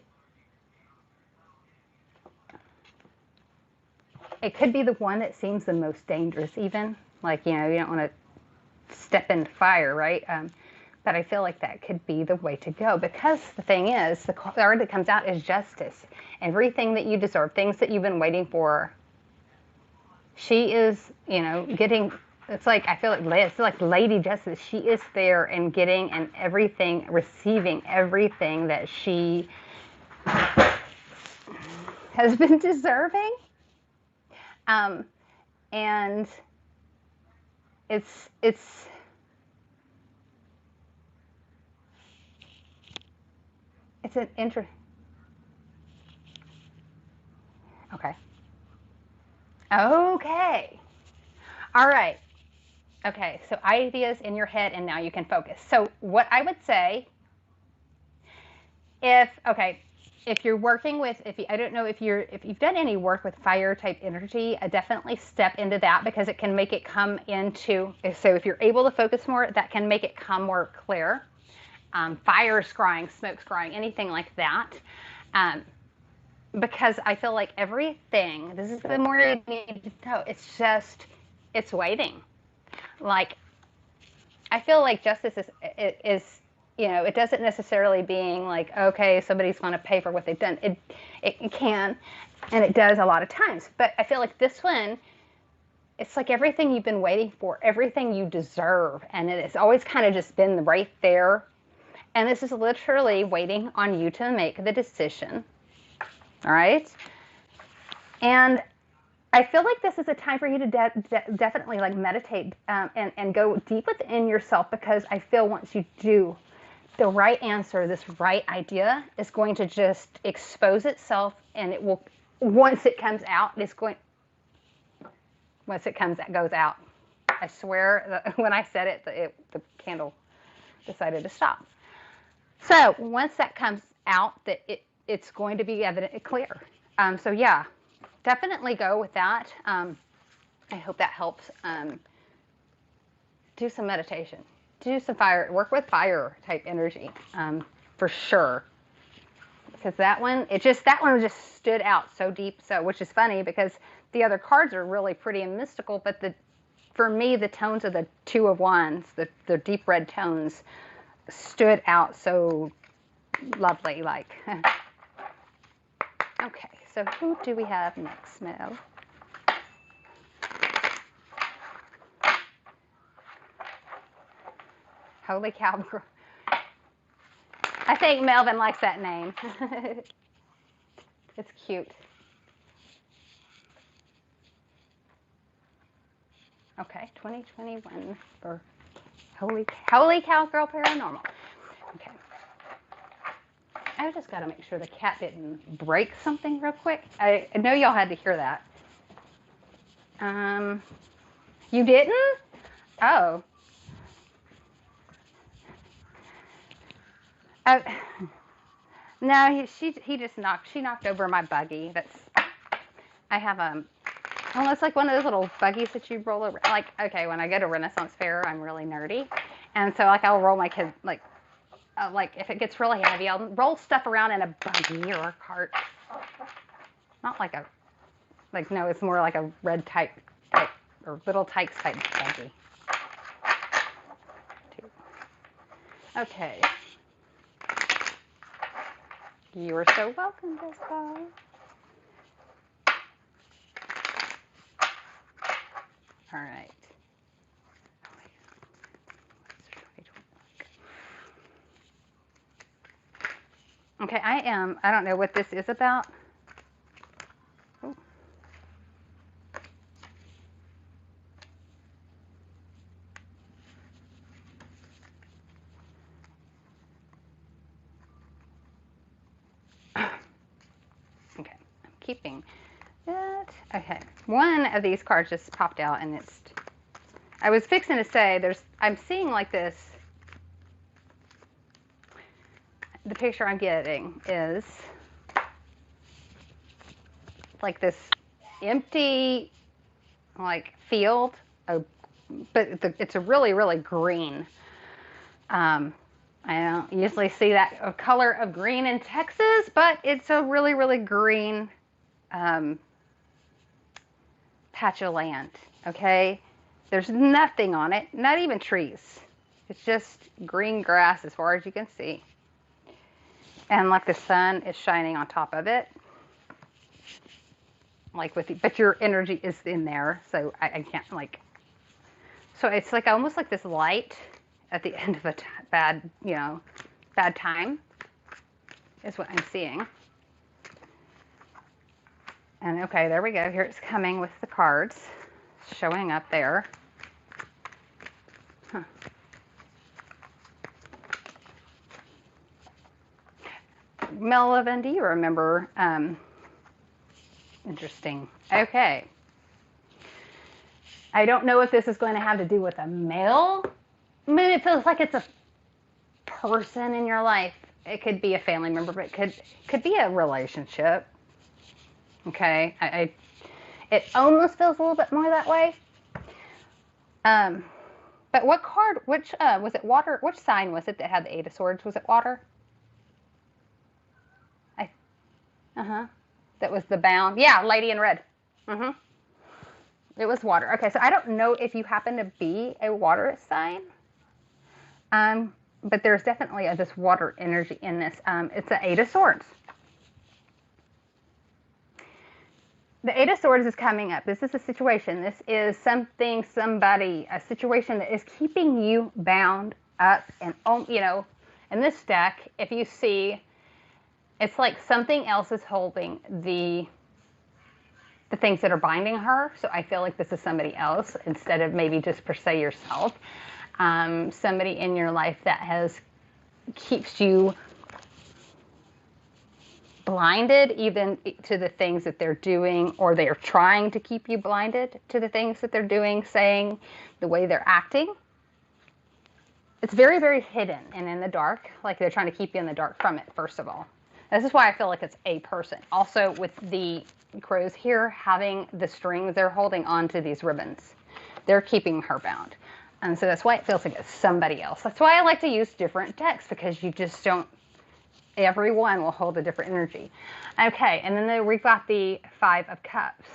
B: it could be the one that seems the most dangerous, even. Like, you know, you don't want to step in fire, right? But I feel like that could be the way to go, because the thing is, the card that comes out is justice. Everything that you deserve, things that you've been waiting for, she is, you know, getting. It's like, I feel like it's like Lady Justice. She is there and getting and everything, receiving everything that she has been deserving. And it's an okay. Okay. All right. Okay. So ideas in your head, and now you can focus. So what I would say, if you're working with, I don't know if you've done any work with fire type energy, definitely step into that, because it can make it come into. So if you're able to focus more, that can make it come more clear. Fire scrying, smoke scrying, anything like that. Because I feel like everything, this is the more you need to know, it's waiting. Like, I feel like justice is, you know, it doesn't necessarily being like, okay, somebody's going to pay for what they've done. It can, and it does a lot of times. But I feel like this one, it's like everything you've been waiting for, everything you deserve, and it's always kind of just been right there. And this is literally waiting on you to make the decision. All right? And I feel like this is a time for you to definitely like meditate and go deep within yourself, because I feel once you do, the right answer, this right idea is going to just expose itself, and it will, once it comes out, goes out. I swear that when I said it, the candle decided to stop. So once that comes out, that it's going to be evident, clear. So yeah, definitely go with that. I hope that helps. Do some meditation. Do some fire. Work with fire type energy, for sure. Because that one just stood out so deep. So, which is funny, because the other cards are really pretty and mystical, but for me, the tones of the Two of Wands, the deep red tones, stood out so lovely. Like, okay. So who do we have next, Mel? Holy cow. I think Melvin likes that name. It's cute. Okay, 2021 for Holy Cowgirl Paranormal. Okay. I just got to make sure the cat didn't break something real quick. I know y'all had to hear that. You didn't? Oh. No, she knocked over my buggy. I have almost like one of those little buggies that you roll over. Like, okay, when I go to Renaissance Fair, I'm really nerdy, and so like I'll roll my kids like if it gets really heavy, I'll roll stuff around in a buggy or a cart. Not like no, it's more like a red type or little tykes type buggy. Okay. You are so welcome, Jessica. All right. Okay, I don't know what this is about. Ooh. Okay, I'm keeping it. Okay, one of these cards just popped out, and I was fixing to say, I'm seeing like this. The picture I'm getting is like this empty, like field, but it's a really, really green. I don't usually see that color of green in Texas, but it's a really, really green patch of land, okay? There's nothing on it, not even trees. It's just green grass as far as you can see. And like the sun is shining on top of it. Like but your energy is in there, so I can't like, so it's like almost like this light at the end of a bad time is what I'm seeing. And okay, there we go. Here it's coming with the cards showing up there. Huh. Melvin, do you remember? Interesting. Okay. I don't know if this is going to have to do with a male. I mean, it feels like it's a person in your life. It could be a family member, but it could be a relationship. Okay, it almost feels a little bit more that way. But what card? Which was it? Water? Which sign was it that had the Eight of Swords? Was it water? That was the bound. Yeah, Lady in Red. It was water. Okay, so I don't know if you happen to be a water sign. But there's definitely this water energy in this. It's the Eight of Swords. The Eight of Swords is coming up. This is a situation. This is something, somebody, a situation that is keeping you bound up. And, in this deck, if you see, it's like something else is holding the things that are binding her. So I feel like this is somebody else instead of maybe just per se yourself. Somebody in your life that keeps you blinded even to the things that they're doing, or they're trying to keep you blinded to the things that they're doing, saying, the way they're acting. It's very, very hidden and in the dark, like they're trying to keep you in the dark from it, first of all. This is why I feel like it's a person. Also, with the crows here having the strings, they're holding on to these ribbons. They're keeping her bound. And so that's why it feels like it's somebody else. That's why I like to use different decks, because you just don't, everyone will hold a different energy. Okay, and then we've got the Five of Cups.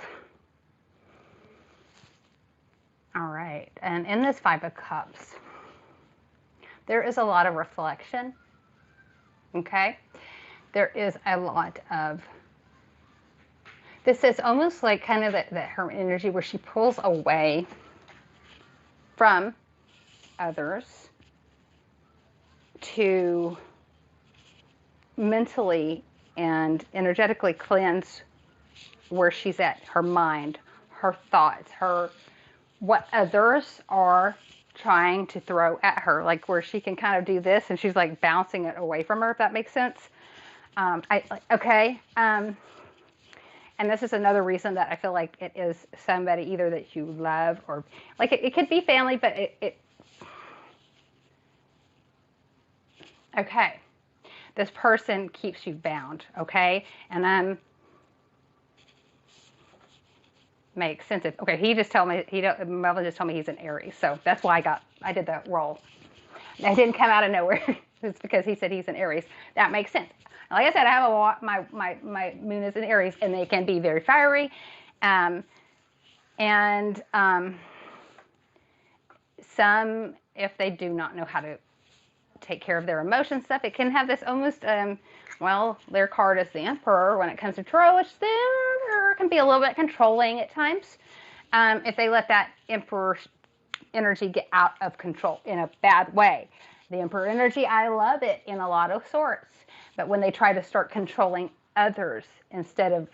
B: All right, and in this Five of Cups, there is a lot of reflection, okay? There is a lot of, this is almost like kind of her energy where she pulls away from others to mentally and energetically cleanse where she's at, her mind, her thoughts, what others are trying to throw at her, like where she can kind of do this and she's like bouncing it away from her, if that makes sense. And this is another reason that I feel like it is somebody either that you love, or like it could be family, but okay. This person keeps you bound, okay? And makes sense. Okay, he just told me, Melvin just told me he's an Aries, so that's why I did that roll. That didn't come out of nowhere. It's because he said he's an Aries. That makes sense. Like I said, I have my moon is in Aries, and they can be very fiery, some, if they do not know how to take care of their emotion stuff, it can have this almost, their card is the Emperor when it comes to tarot, which there can be a little bit controlling at times. If they let that Emperor energy get out of control in a bad way. The Emperor energy, I love it in a lot of sorts. But when they try to start controlling others instead of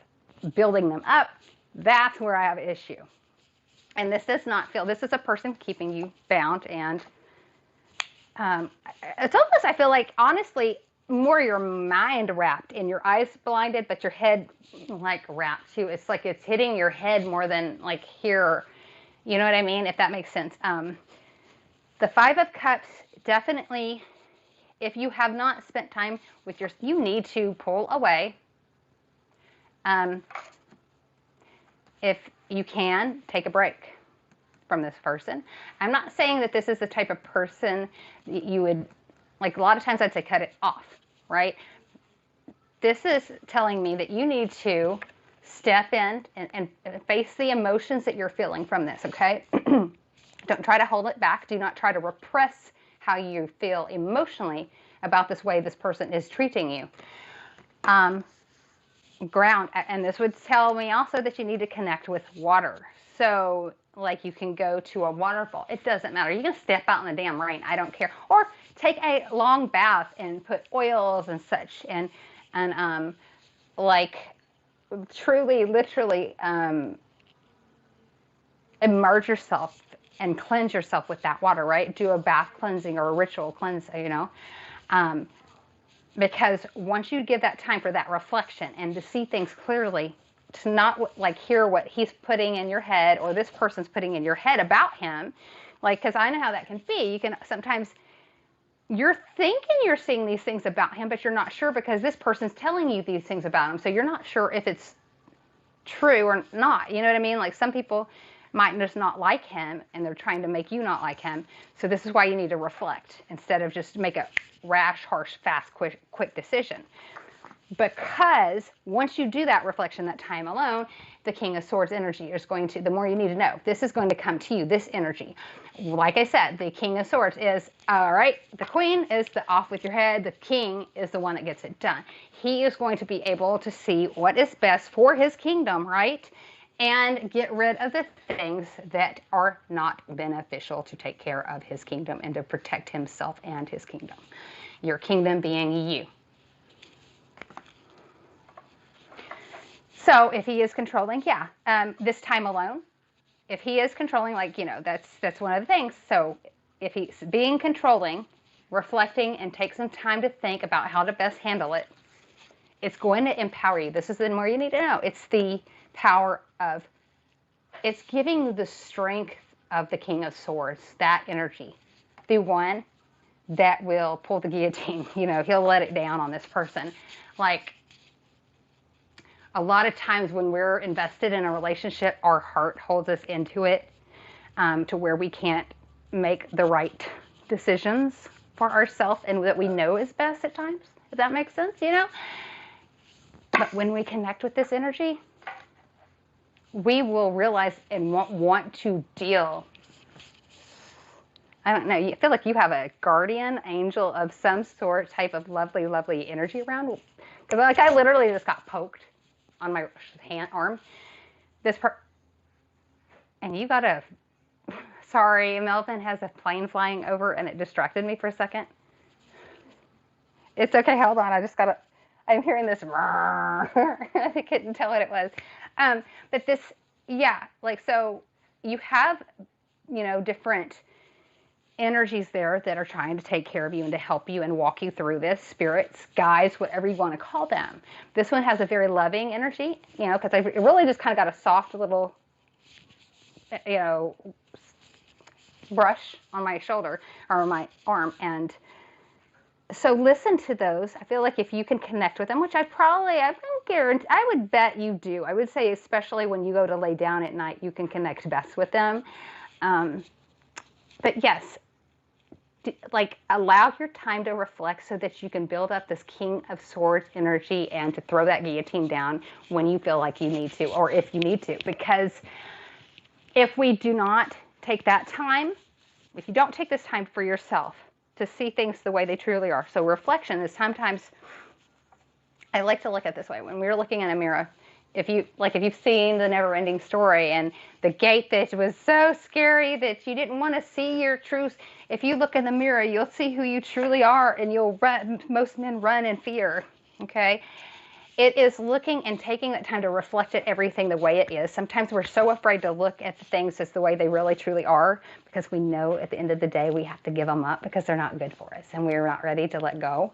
B: building them up, that's where I have an issue. And this does not feel, this is a person keeping you bound, and it's almost, I feel like, honestly, more your mind wrapped and your eyes blinded, but your head like wrapped too. It's like it's hitting your head more than like here. You know what I mean? If that makes sense. The Five of Cups, definitely, if you have not spent time with you need to pull away. If you can, take a break from this person. I'm not saying that this is the type of person that you would, like a lot of times I'd say cut it off, right? This is telling me that you need to step in and face the emotions that you're feeling from this, okay? Don't try to hold it back. Do not try to repress how you feel emotionally about this way this person is treating you. Ground, and this would tell me also that you need to connect with water. So like you can go to a waterfall. It doesn't matter. You can step out in the damn rain. I don't care. Or take a long bath and put oils and such and like truly, literally immerse yourself and cleanse yourself with that water, right? Do a bath cleansing or a ritual cleanse, you know. Because once you give that time for that reflection and to see things clearly, to not like hear what he's putting in your head or this person's putting in your head about him, like, because I know how that can be. You can sometimes, you're thinking you're seeing these things about him, but you're not sure because this person's telling you these things about him. So you're not sure if it's true or not. You know what I mean? Like some people might just not like him and they're trying to make you not like him. So this is why you need to reflect instead of just make a rash, harsh, fast, quick decision. Because once you do that reflection, that time alone, the King of Swords energy is going to, the more you need to know, this is going to come to you, this energy. Like I said, the King of Swords is, all right, the Queen is the off with your head, the King is the one that gets it done. He is going to be able to see what is best for his kingdom, right? And get rid of the things that are not beneficial to take care of his kingdom and to protect himself and his kingdom. Your kingdom being you. So if he is controlling, yeah, this time alone, if he is controlling, like, you know, that's one of the things. So if he's being controlling, reflecting, and take some time to think about how to best handle it, it's going to empower you. This is the more you need to know. It's the power of, it's giving you the strength of the King of Swords, that energy, the one that will pull the guillotine. You know, he'll let it down on this person. Like, a lot of times when we're invested in a relationship, our heart holds us into it to where we can't make the right decisions for ourselves and that we know is best at times, if that makes sense, you know? But when we connect with this energy, we will realize and want to deal. I don't know, you feel like you have a guardian angel of some sort, type of lovely, lovely energy around. Because like I literally just got poked on my arm. And you got a, sorry, Melvin has a plane flying over and it distracted me for a second. It's okay, hold on, I'm hearing this, I couldn't tell what it was. But this, yeah, like, so you have, you know, different energies there that are trying to take care of you and to help you and walk you through this, spirits, guides, whatever you want to call them. This one has a very loving energy, you know, because I really just kind of got a soft little, you know, brush on my shoulder or my arm. And so listen to those. I feel like if you can connect with them, which I would bet you do. I would say especially when you go to lay down at night, you can connect best with them. But yes, like allow your time to reflect so that you can build up this King of Swords energy and to throw that guillotine down when you feel like you need to, or if you need to. Because if we do not take that time, if you don't take this time for yourself to see things the way they truly are. So reflection is sometimes, I like to look at it this way. When we're looking in a mirror, if you've seen The Never Ending Story and the gate that was so scary that you didn't want to see your truth, if you look in the mirror, you'll see who you truly are and you'll run. Most men run in fear, okay? It is looking and taking that time to reflect at everything the way it is. Sometimes we're so afraid to look at the things as the way they really truly are because we know at the end of the day we have to give them up because they're not good for us and we're not ready to let go.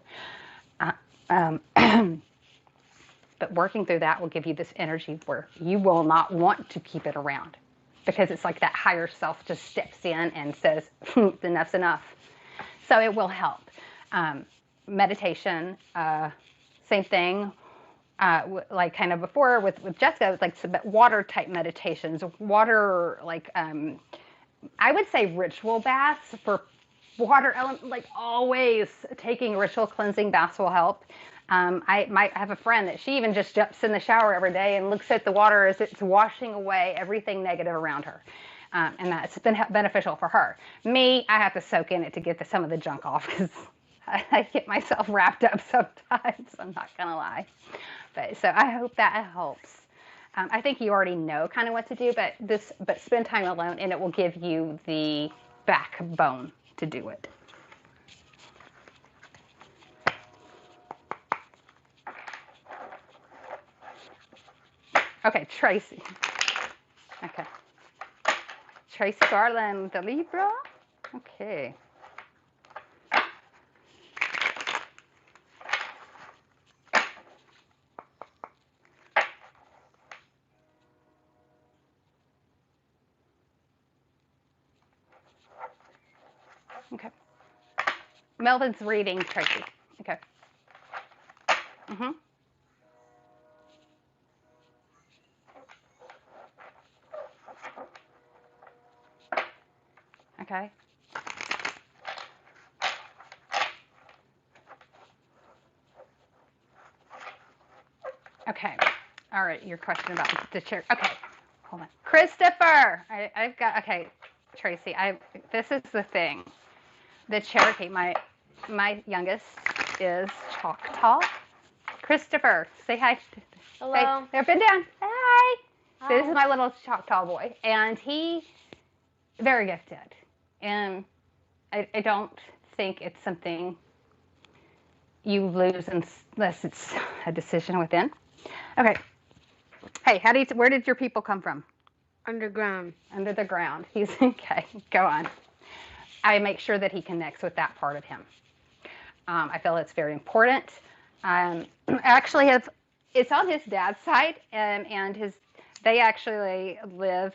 B: But working through that will give you this energy where you will not want to keep it around because it's like that higher self just steps in and says, enough's enough. So it will help. Meditation, same thing. like kind of before with Jessica, it's like some water type meditations, water like I would say ritual baths for water element, like always taking ritual cleansing baths will help. I might have a friend that she even just jumps in the shower every day and looks at the water as it's washing away everything negative around her. And that's been beneficial for her. Me, I have to soak in it to get some of the junk off because I get myself wrapped up sometimes. I'm not going to lie. But so I hope that helps. I think you already know kind of what to do, but spend time alone and it will give you the backbone to do it. Okay, Tracy. Okay. Tracy Garland, the Libra. Okay. Okay. Melvin's reading Tracy. Okay. Mm-hmm. Okay. Okay. All right. Your question about the chair. Okay. Hold on. Christopher. I've got. Okay. Tracy. This is the thing. The Cherokee. My youngest is Choctaw. Christopher, say hi.
C: Hello.
B: Say, up and down. Hi.
C: Hi.
B: So this is my little Choctaw boy, and he very gifted. And I don't think it's something you lose unless it's a decision within. Okay. Hey, where did your people come from?
C: Underground.
B: Under the ground. He's okay. Go on. I make sure that he connects with that part of him. I feel it's very important. Actually, it's on his dad's side, and they actually live.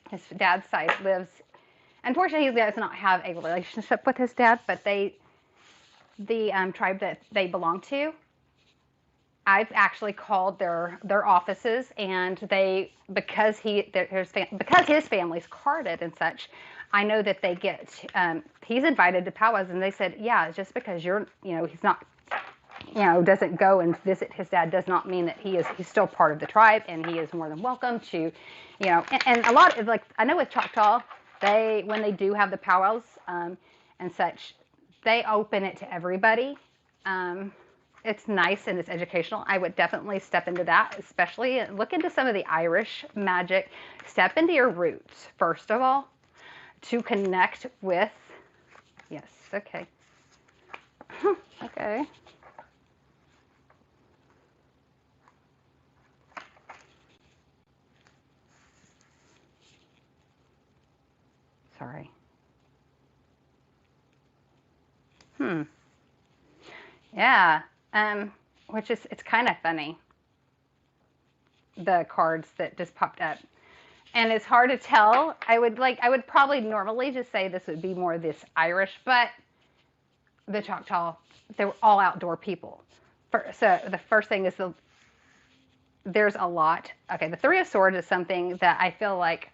B: His dad's side lives. Unfortunately, he does not have a relationship with his dad, but the tribe that they belong to, I've actually called their offices, and because his family's carded and such, I know that they get. He's invited to powwows, and they said, yeah, just because he's not, doesn't go and visit his dad does not mean that he's still part of the tribe, and he is more than welcome to, and a lot of like I know with Choctaw, when they do have the powwows and such, they open it to everybody. It's nice and it's educational. I would definitely step into that, especially look into some of the Irish magic. Step into your roots, first of all, to connect with, yes, okay. Okay. Sorry. Yeah. It's kind of funny. The cards that just popped up. And it's hard to tell. I would probably normally just say this would be more this Irish, but the Choctaw, they were all outdoor people. So the first thing is there's a lot. Okay, the Three of Swords is something that I feel like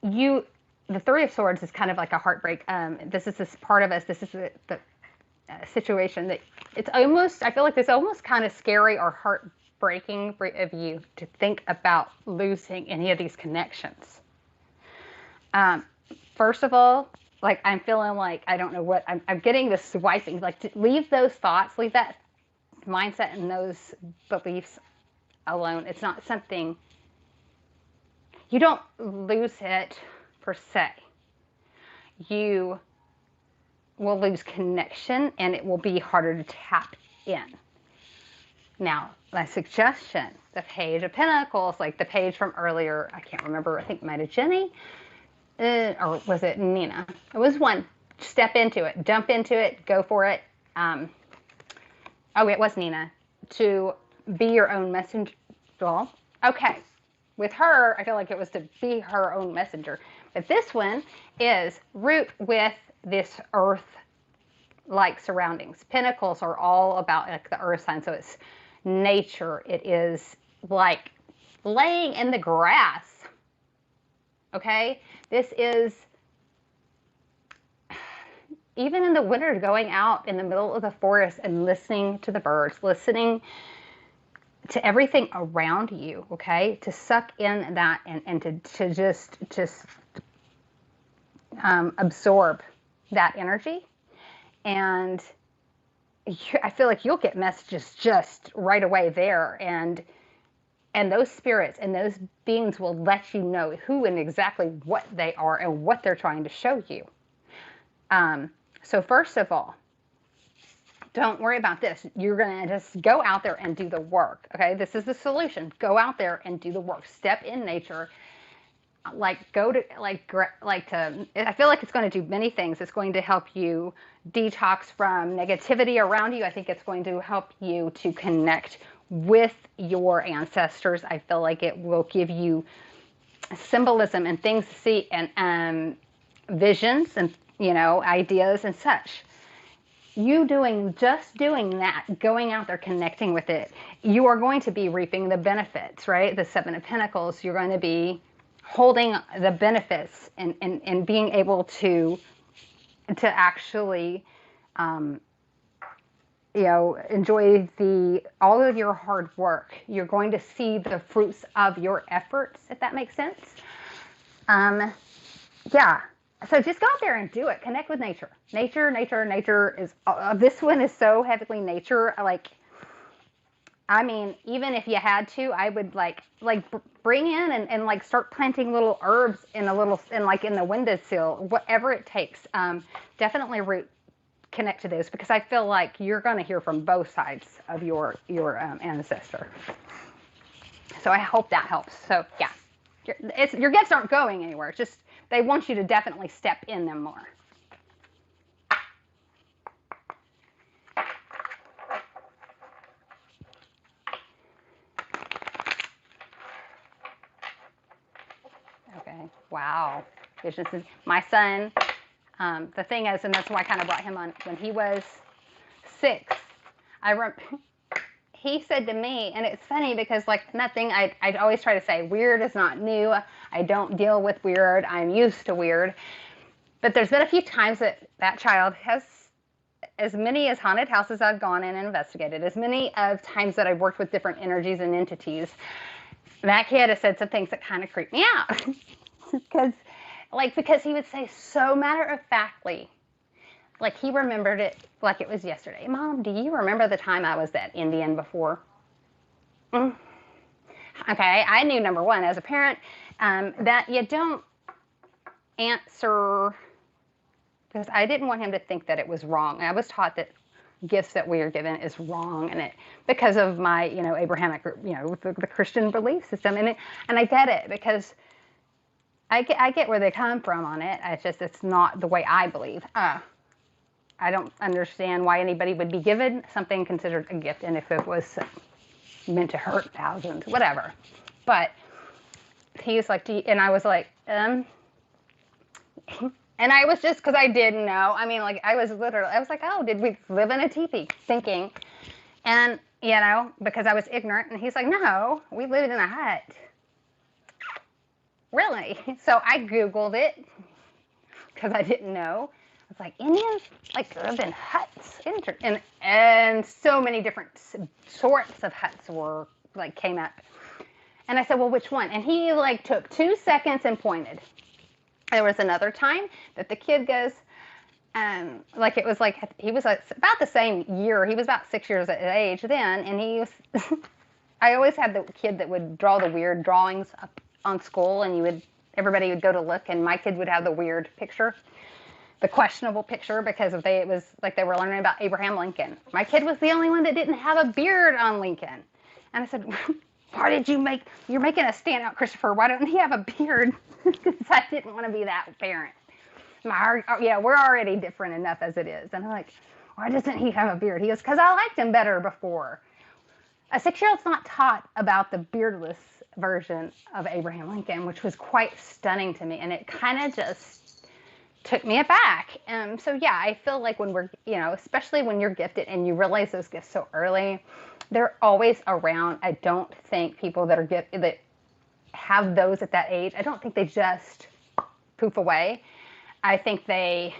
B: the Three of Swords is kind of like a heartbreak. This is this part of us. This is the situation that it's almost, I feel like it's almost kind of scary or heartbreaking of you to think about losing any of these connections. First of all, like I'm feeling like I don't know what I'm getting this swiping. Like to leave those thoughts, leave that mindset and those beliefs alone. It's not something you don't lose it per se. You will lose connection and it will be harder to tap in. Now, my suggestion, the Page of Pentacles, like the page from earlier, I can't remember, I think it might have Jenny, or was it Nina? It was one. Step into it, jump into it, go for it. It was Nina. To be your own messenger. Well, okay. With her, I feel like it was to be her own messenger. But this one is root with this earth like surroundings. Pentacles are all about like the earth sign, so it's nature. It is like laying in the grass. Okay, this is even in the winter, going out in the middle of the forest and listening to the birds, listening to everything around you, okay, to suck in that and to just absorb that energy. And I feel like you'll get messages just right away there, and those spirits and those beings will let you know who and exactly what they are and what they're trying to show you. So first of all, don't worry about this. You're going to just go out there and do the work. Okay. This is the solution. Go out there and do the work. Step in nature. Like go to I feel like it's going to do many things. It's going to help you detox from negativity around you. I think it's going to help you to connect with your ancestors. I feel like it will give you symbolism and things to see, and visions and, ideas and such. You just doing that, going out there, connecting with it, you are going to be reaping the benefits, right? The Seven of Pentacles, you're going to be holding the benefits and being able to actually, enjoy all of your hard work. You're going to see the fruits of your efforts, if that makes sense. Yeah. So just go out there and do it. Connect with nature. Nature is, this one is so heavily nature. Like, I mean, even if you had to, I would like bring in and like start planting little herbs in the windowsill, whatever it takes. Definitely connect to this, because I feel like you're going to hear from both sides of your ancestor. So I hope that helps. So yeah, your gifts aren't going anywhere. It's just, they want you to definitely step in them more. Okay. Wow. Visions. My son, the thing is, and that's why I kind of brought him on, when he was 6, he said to me, and it's funny because like nothing, I always try to say weird is not new. I don't deal with weird. I'm used to weird. But there's been a few times that child has, as many as haunted houses I've gone in and investigated, as many of times that I've worked with different energies and entities, that kid has said some things that kind of creep me out. because he would say so matter-of-factly, like he remembered it like it was yesterday. Mom, do you remember the time I was that Indian before? Okay, I knew, number one, as a parent, that you don't answer, because I didn't want him to think that it was wrong. I was taught that gifts that we are given is wrong, and because of my, Abrahamic, the Christian belief system, and I get it, because I get where they come from on it. It's not the way I believe. I don't understand why anybody would be given something considered a gift, and if it was meant to hurt thousands, whatever. But he's like, and I was like, and I was just, because I didn't know. I mean, like, I was like, oh, did we live in a teepee? Thinking, and because I was ignorant, and he's like, no, we lived in a hut. Really? So I Googled it, because I didn't know. It's like, Indians like lived in huts, and so many different sorts of huts were like came up. And I said, well, which one? And he like took 2 seconds and pointed. There was another time that the kid goes, like it was like he was about the same year. He was about 6 years of age then, and he was. I always had the kid that would draw the weird drawings up on school, and everybody would go to look, and my kid would have the weird picture. The questionable picture, because it was like they were learning about Abraham Lincoln. My kid was the only one that didn't have a beard on Lincoln. And I said, why did you're making us stand out, Christopher. Why don't he have a beard? Because I didn't want to be that parent. We're already different enough as it is. And I'm like, why doesn't he have a beard? He goes, because I liked him better before. A 6-year-old's not taught about the beardless version of Abraham Lincoln, which was quite stunning to me. And it kind of just took me aback. So yeah, I feel like when we're, especially when you're gifted and you realize those gifts so early, they're always around. I don't think people that are gifted that have those at that age, I don't think they just poof away. I think they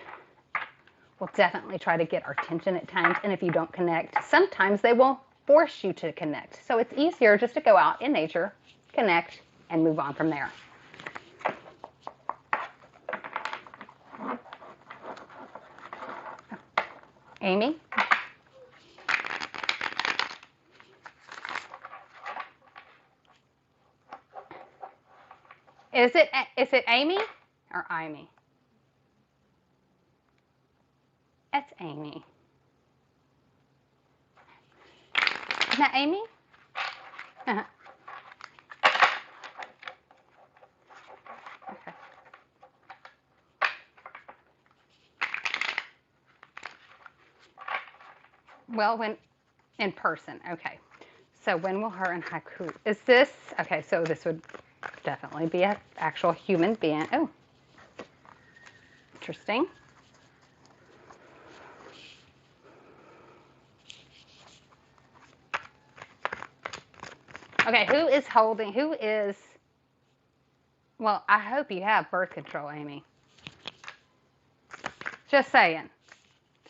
B: will definitely try to get our attention at times. And if you don't connect, sometimes they will force you to connect. So it's easier just to go out in nature, connect, and move on from there. Amy? Is it Amy or Amy? It's Amy. Isn't that Amy? Uh-huh. Okay. Well, when in person, okay. So when will her and haiku? Is this okay? So this would definitely be an actual human being. Oh, interesting. Okay, who is, well, I hope you have birth control, Amy. Just saying.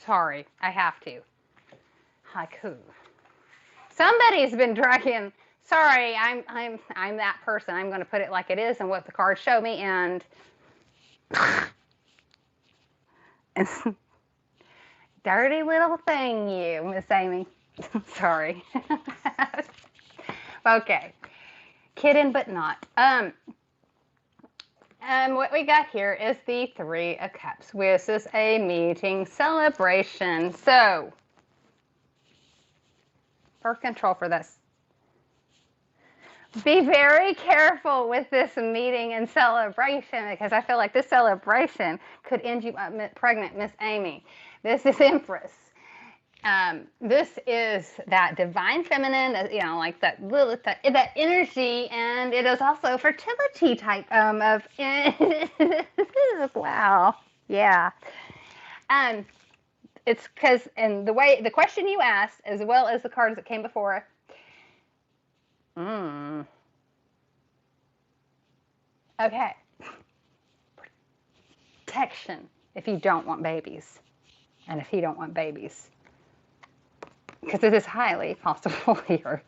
B: Sorry, I have to. Haiku. Somebody's been dragging, sorry, I'm that person. I'm going to put it like it is and what the cards show me, and dirty little thing, you, Miss Amy. Sorry. Okay. Kidding, but not. What we got here is the Three of Cups. This is a meeting celebration. So, birth control for this. Be very careful with this meeting and celebration, because I feel like this celebration could end you up pregnant, Miss Amy. This is Empress. This is that divine feminine, like that Lilith, that energy, and it is also fertility type of. Wow, yeah. It's because, and the question you asked, as well as the cards that came before it. Okay. Protection if you don't want babies, and if you don't want babies. Because it is highly possible here.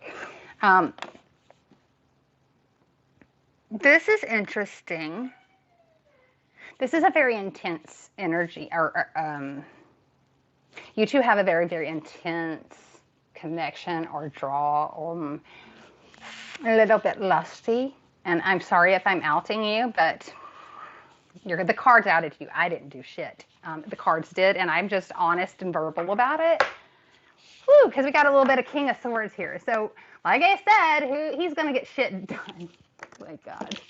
B: This is interesting. This is a very intense energy. You two have a very, very intense connection or draw, or a little bit lusty. And I'm sorry if I'm outing you, but the cards outed you. I didn't do shit. The cards did, and I'm just honest and verbal about it. Woo, because we got a little bit of King of Swords here. So, like I said, he's going to get shit done. My God.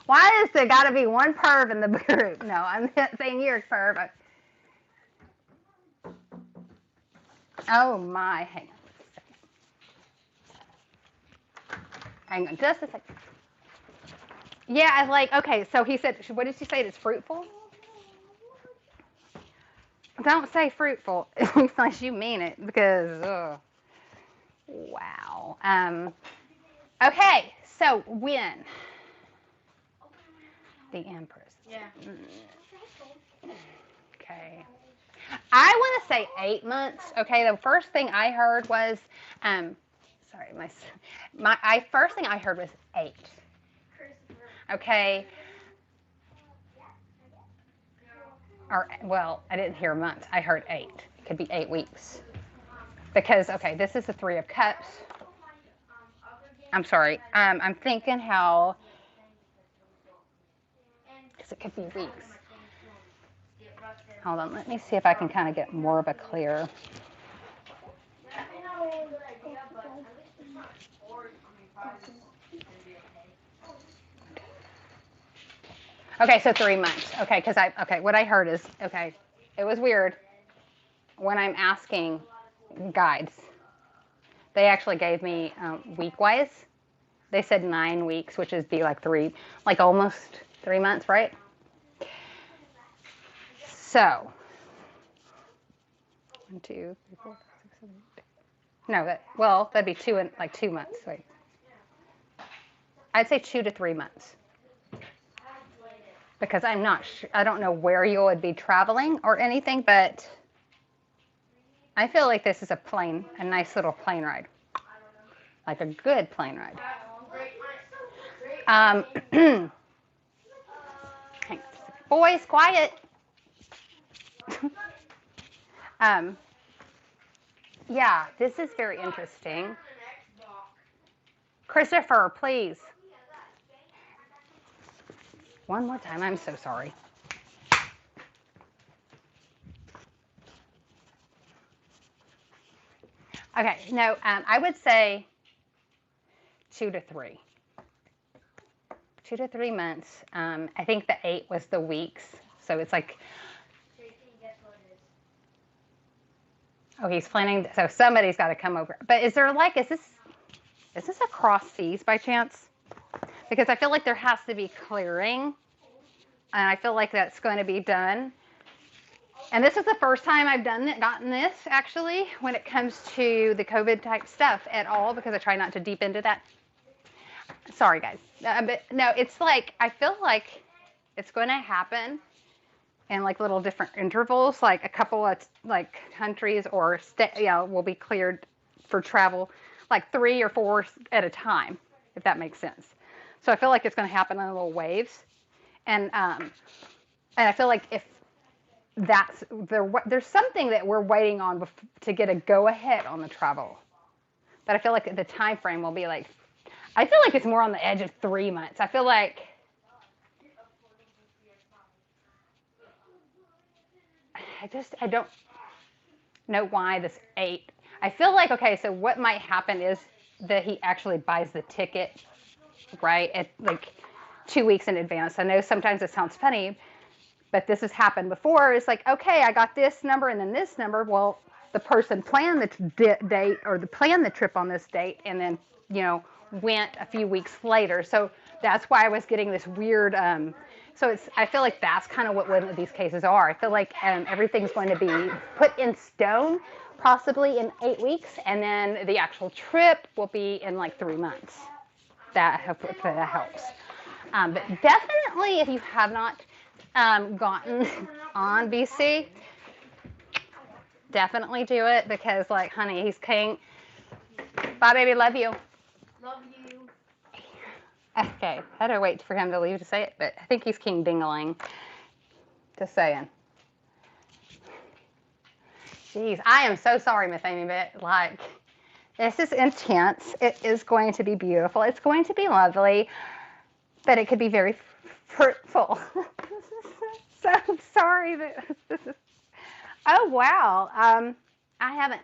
B: Why is there got to be one perv in the group? No, I'm not saying you're a perv. Oh, my. Hang on just a second. Yeah, I like, okay, so he said, what did she say? It's fruitful? Don't say fruitful unless you mean it, because, wow. Okay, so when? The Empress.
C: Yeah.
B: Okay. I want to say 8 months. Okay, the first thing I heard was, sorry, first thing I heard was 8. Okay. Or, well, I didn't hear months. I heard 8. It could be 8 weeks. Because, okay, this is the Three of Cups. I'm sorry. I'm thinking how, because it could be weeks. Hold on. Let me see if I can kind of get more of a clear. Okay, so 3 months. Okay, because what I heard is, okay, it was weird. When I'm asking guides, they actually gave me week-wise. They said 9 weeks, which is be like almost 3 months, right? So, 1, 2, 3, 4, 5, 6, 7, 8. No, that'd be 2 months. Wait. I'd say 2 to 3 months. Because I'm not sure, I don't know where you would be traveling or anything, but I feel like this is a nice little plane ride. Like a good plane ride. Hang on. Boys, quiet. Yeah, this is very interesting. Christopher, please. One more time. I'm so sorry. Okay, no, I would say 2 to 3. 2 to 3 months. I think the 8 was the weeks. So it's like, oh, he's planning, so somebody's got to come over. But is this across seas by chance? Because I feel like there has to be clearing. And I feel like that's going to be done. And this is the first time I've gotten this, actually, when it comes to the COVID type stuff at all, because I try not to deep into that. Sorry, guys. But no, it's like, I feel like it's going to happen in like little different intervals, like a couple of like countries or will be cleared for travel, like 3 or 4 at a time, if that makes sense. So I feel like it's going to happen in little waves. And I feel like if there's something that we're waiting on to get a go ahead on the travel, but I feel like the time frame will be like, I feel like it's more on the edge of 3 months. I feel like I don't know why this 8. I feel like, okay, so what might happen is that he actually buys the ticket, right, at like 2 weeks in advance. I know sometimes it sounds funny, but this has happened before. It's like, okay, I got this number and then this number. Well, the person planned the date or planned the trip on this date and then, went a few weeks later. So that's why I was getting this weird, I feel like that's kind of what one of these cases are. I feel like everything's going to be put in stone, possibly in 8 weeks, and then the actual trip will be in like 3 months. That helps. But definitely, if you have not gotten on BC, definitely do it because, like, honey, he's king. Bye, baby. Love you.
C: Love you.
B: Okay, I had to wait for him to leave to say it, but I think he's king ding-a-ling. Just saying. Jeez, I am so sorry, Miss Amy, but like, this is intense. It is going to be beautiful. It's going to be lovely, but it could be very fruitful. So sorry that this is. Oh wow. I haven't.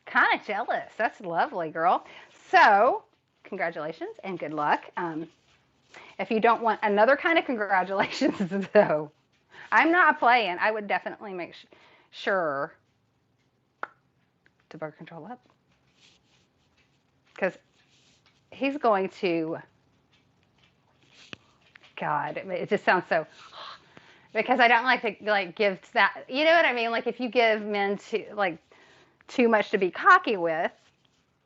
B: Kind of jealous. That's lovely, girl. So, congratulations and good luck. If you don't want another kind of congratulations, though, I'm not playing. I would definitely make sure to birth control up. Because he's going to, God, it just sounds so, because I don't like to give that, you know what I mean? Like if you give men too much to be cocky with,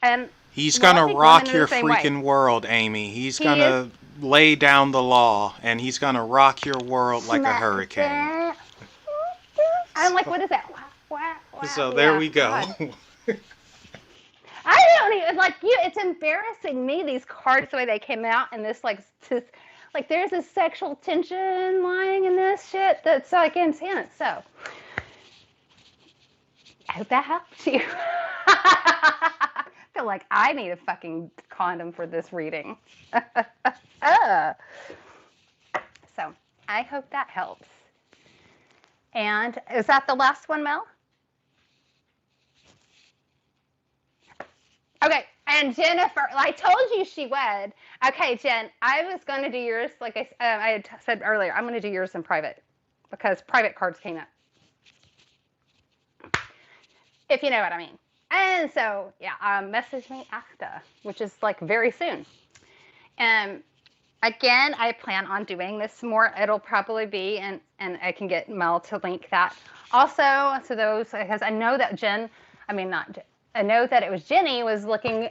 B: and
A: he's gonna rock your
B: freaking
A: world, Amy. He's gonna lay down the law, and he's gonna rock your world like a hurricane.
B: I'm like, what is that?
A: So there we go.
B: I don't even it's embarrassing me, these cards, the way they came out, and this there's a sexual tension lying in this shit that's like intense. So I hope that helps you. I feel like I need a fucking condom for this reading. So I hope that helps. And is that the last one, Mel? Okay, and Jennifer, I told you she would. Okay, Jen, I was going to do yours, like I had said earlier, I'm going to do yours in private because private cards came up. If you know what I mean. And so, yeah, message me after, which is like very soon. Again, I plan on doing this more. It'll probably be in and I can get Mel to link that. Also, so those, because I know that I know that it was Jenny was looking,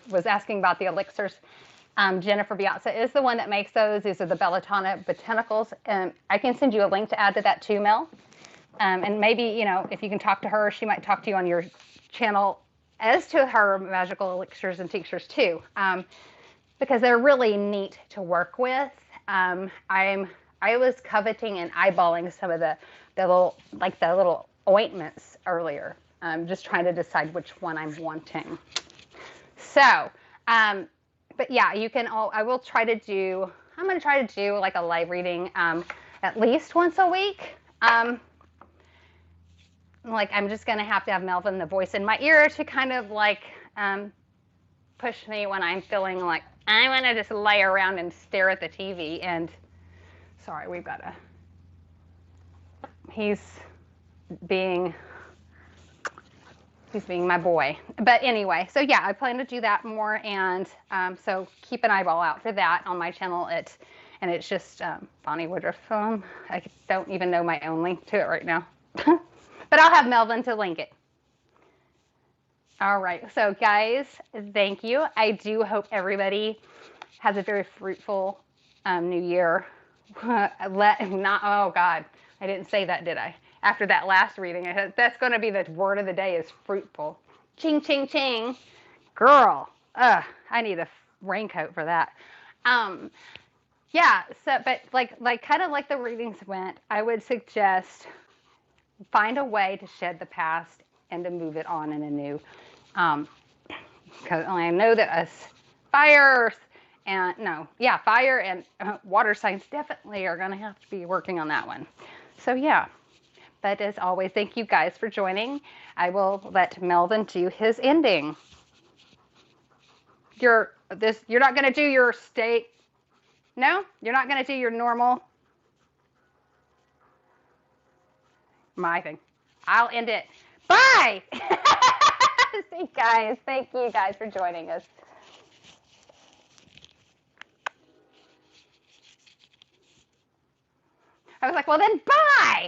B: was asking about the elixirs. Jennifer Biazza is the one that makes those. These are the Belladonna Botanicals. And I can send you a link to add to that too, Mel. And maybe, if you can talk to her, she might talk to you on your channel as to her magical elixirs and tinctures too, because they're really neat to work with. I was coveting and eyeballing some of the little ointments earlier. Just trying to decide which one I'm wanting. So, but yeah, you can I'm going to try to do like a live reading at least once a week. Like I'm just going to have Melvin, the voice in my ear, to kind of like push me when I'm feeling like I want to just lay around and stare at the TV. And sorry, he's being my boy. But anyway, so yeah, I plan to do that more, and so keep an eyeball out for that on my channel. It's just Bonnie Woodruff. I don't even know my own link to it right now. But I'll have Melvin to link it. All right, so guys, thank you. I do hope everybody has a very fruitful new year. Oh God, I didn't say that, did I? After that last reading, that's going to be the word of the day is fruitful. Ching, ching, ching. Girl, I need a raincoat for that. Yeah, so, but like kind of like the readings went, I would suggest find a way to shed the past and to move it on in a new, because I know that us fire and water signs definitely are going to have to be working on that one. So yeah. But as always, thank you guys for joining. I will let Melvin do his ending. You're not going to do your state. No, you're not going to do your normal. My thing. I'll end it. Bye. See, guys. Thank you guys for joining us. I was like, well then, bye.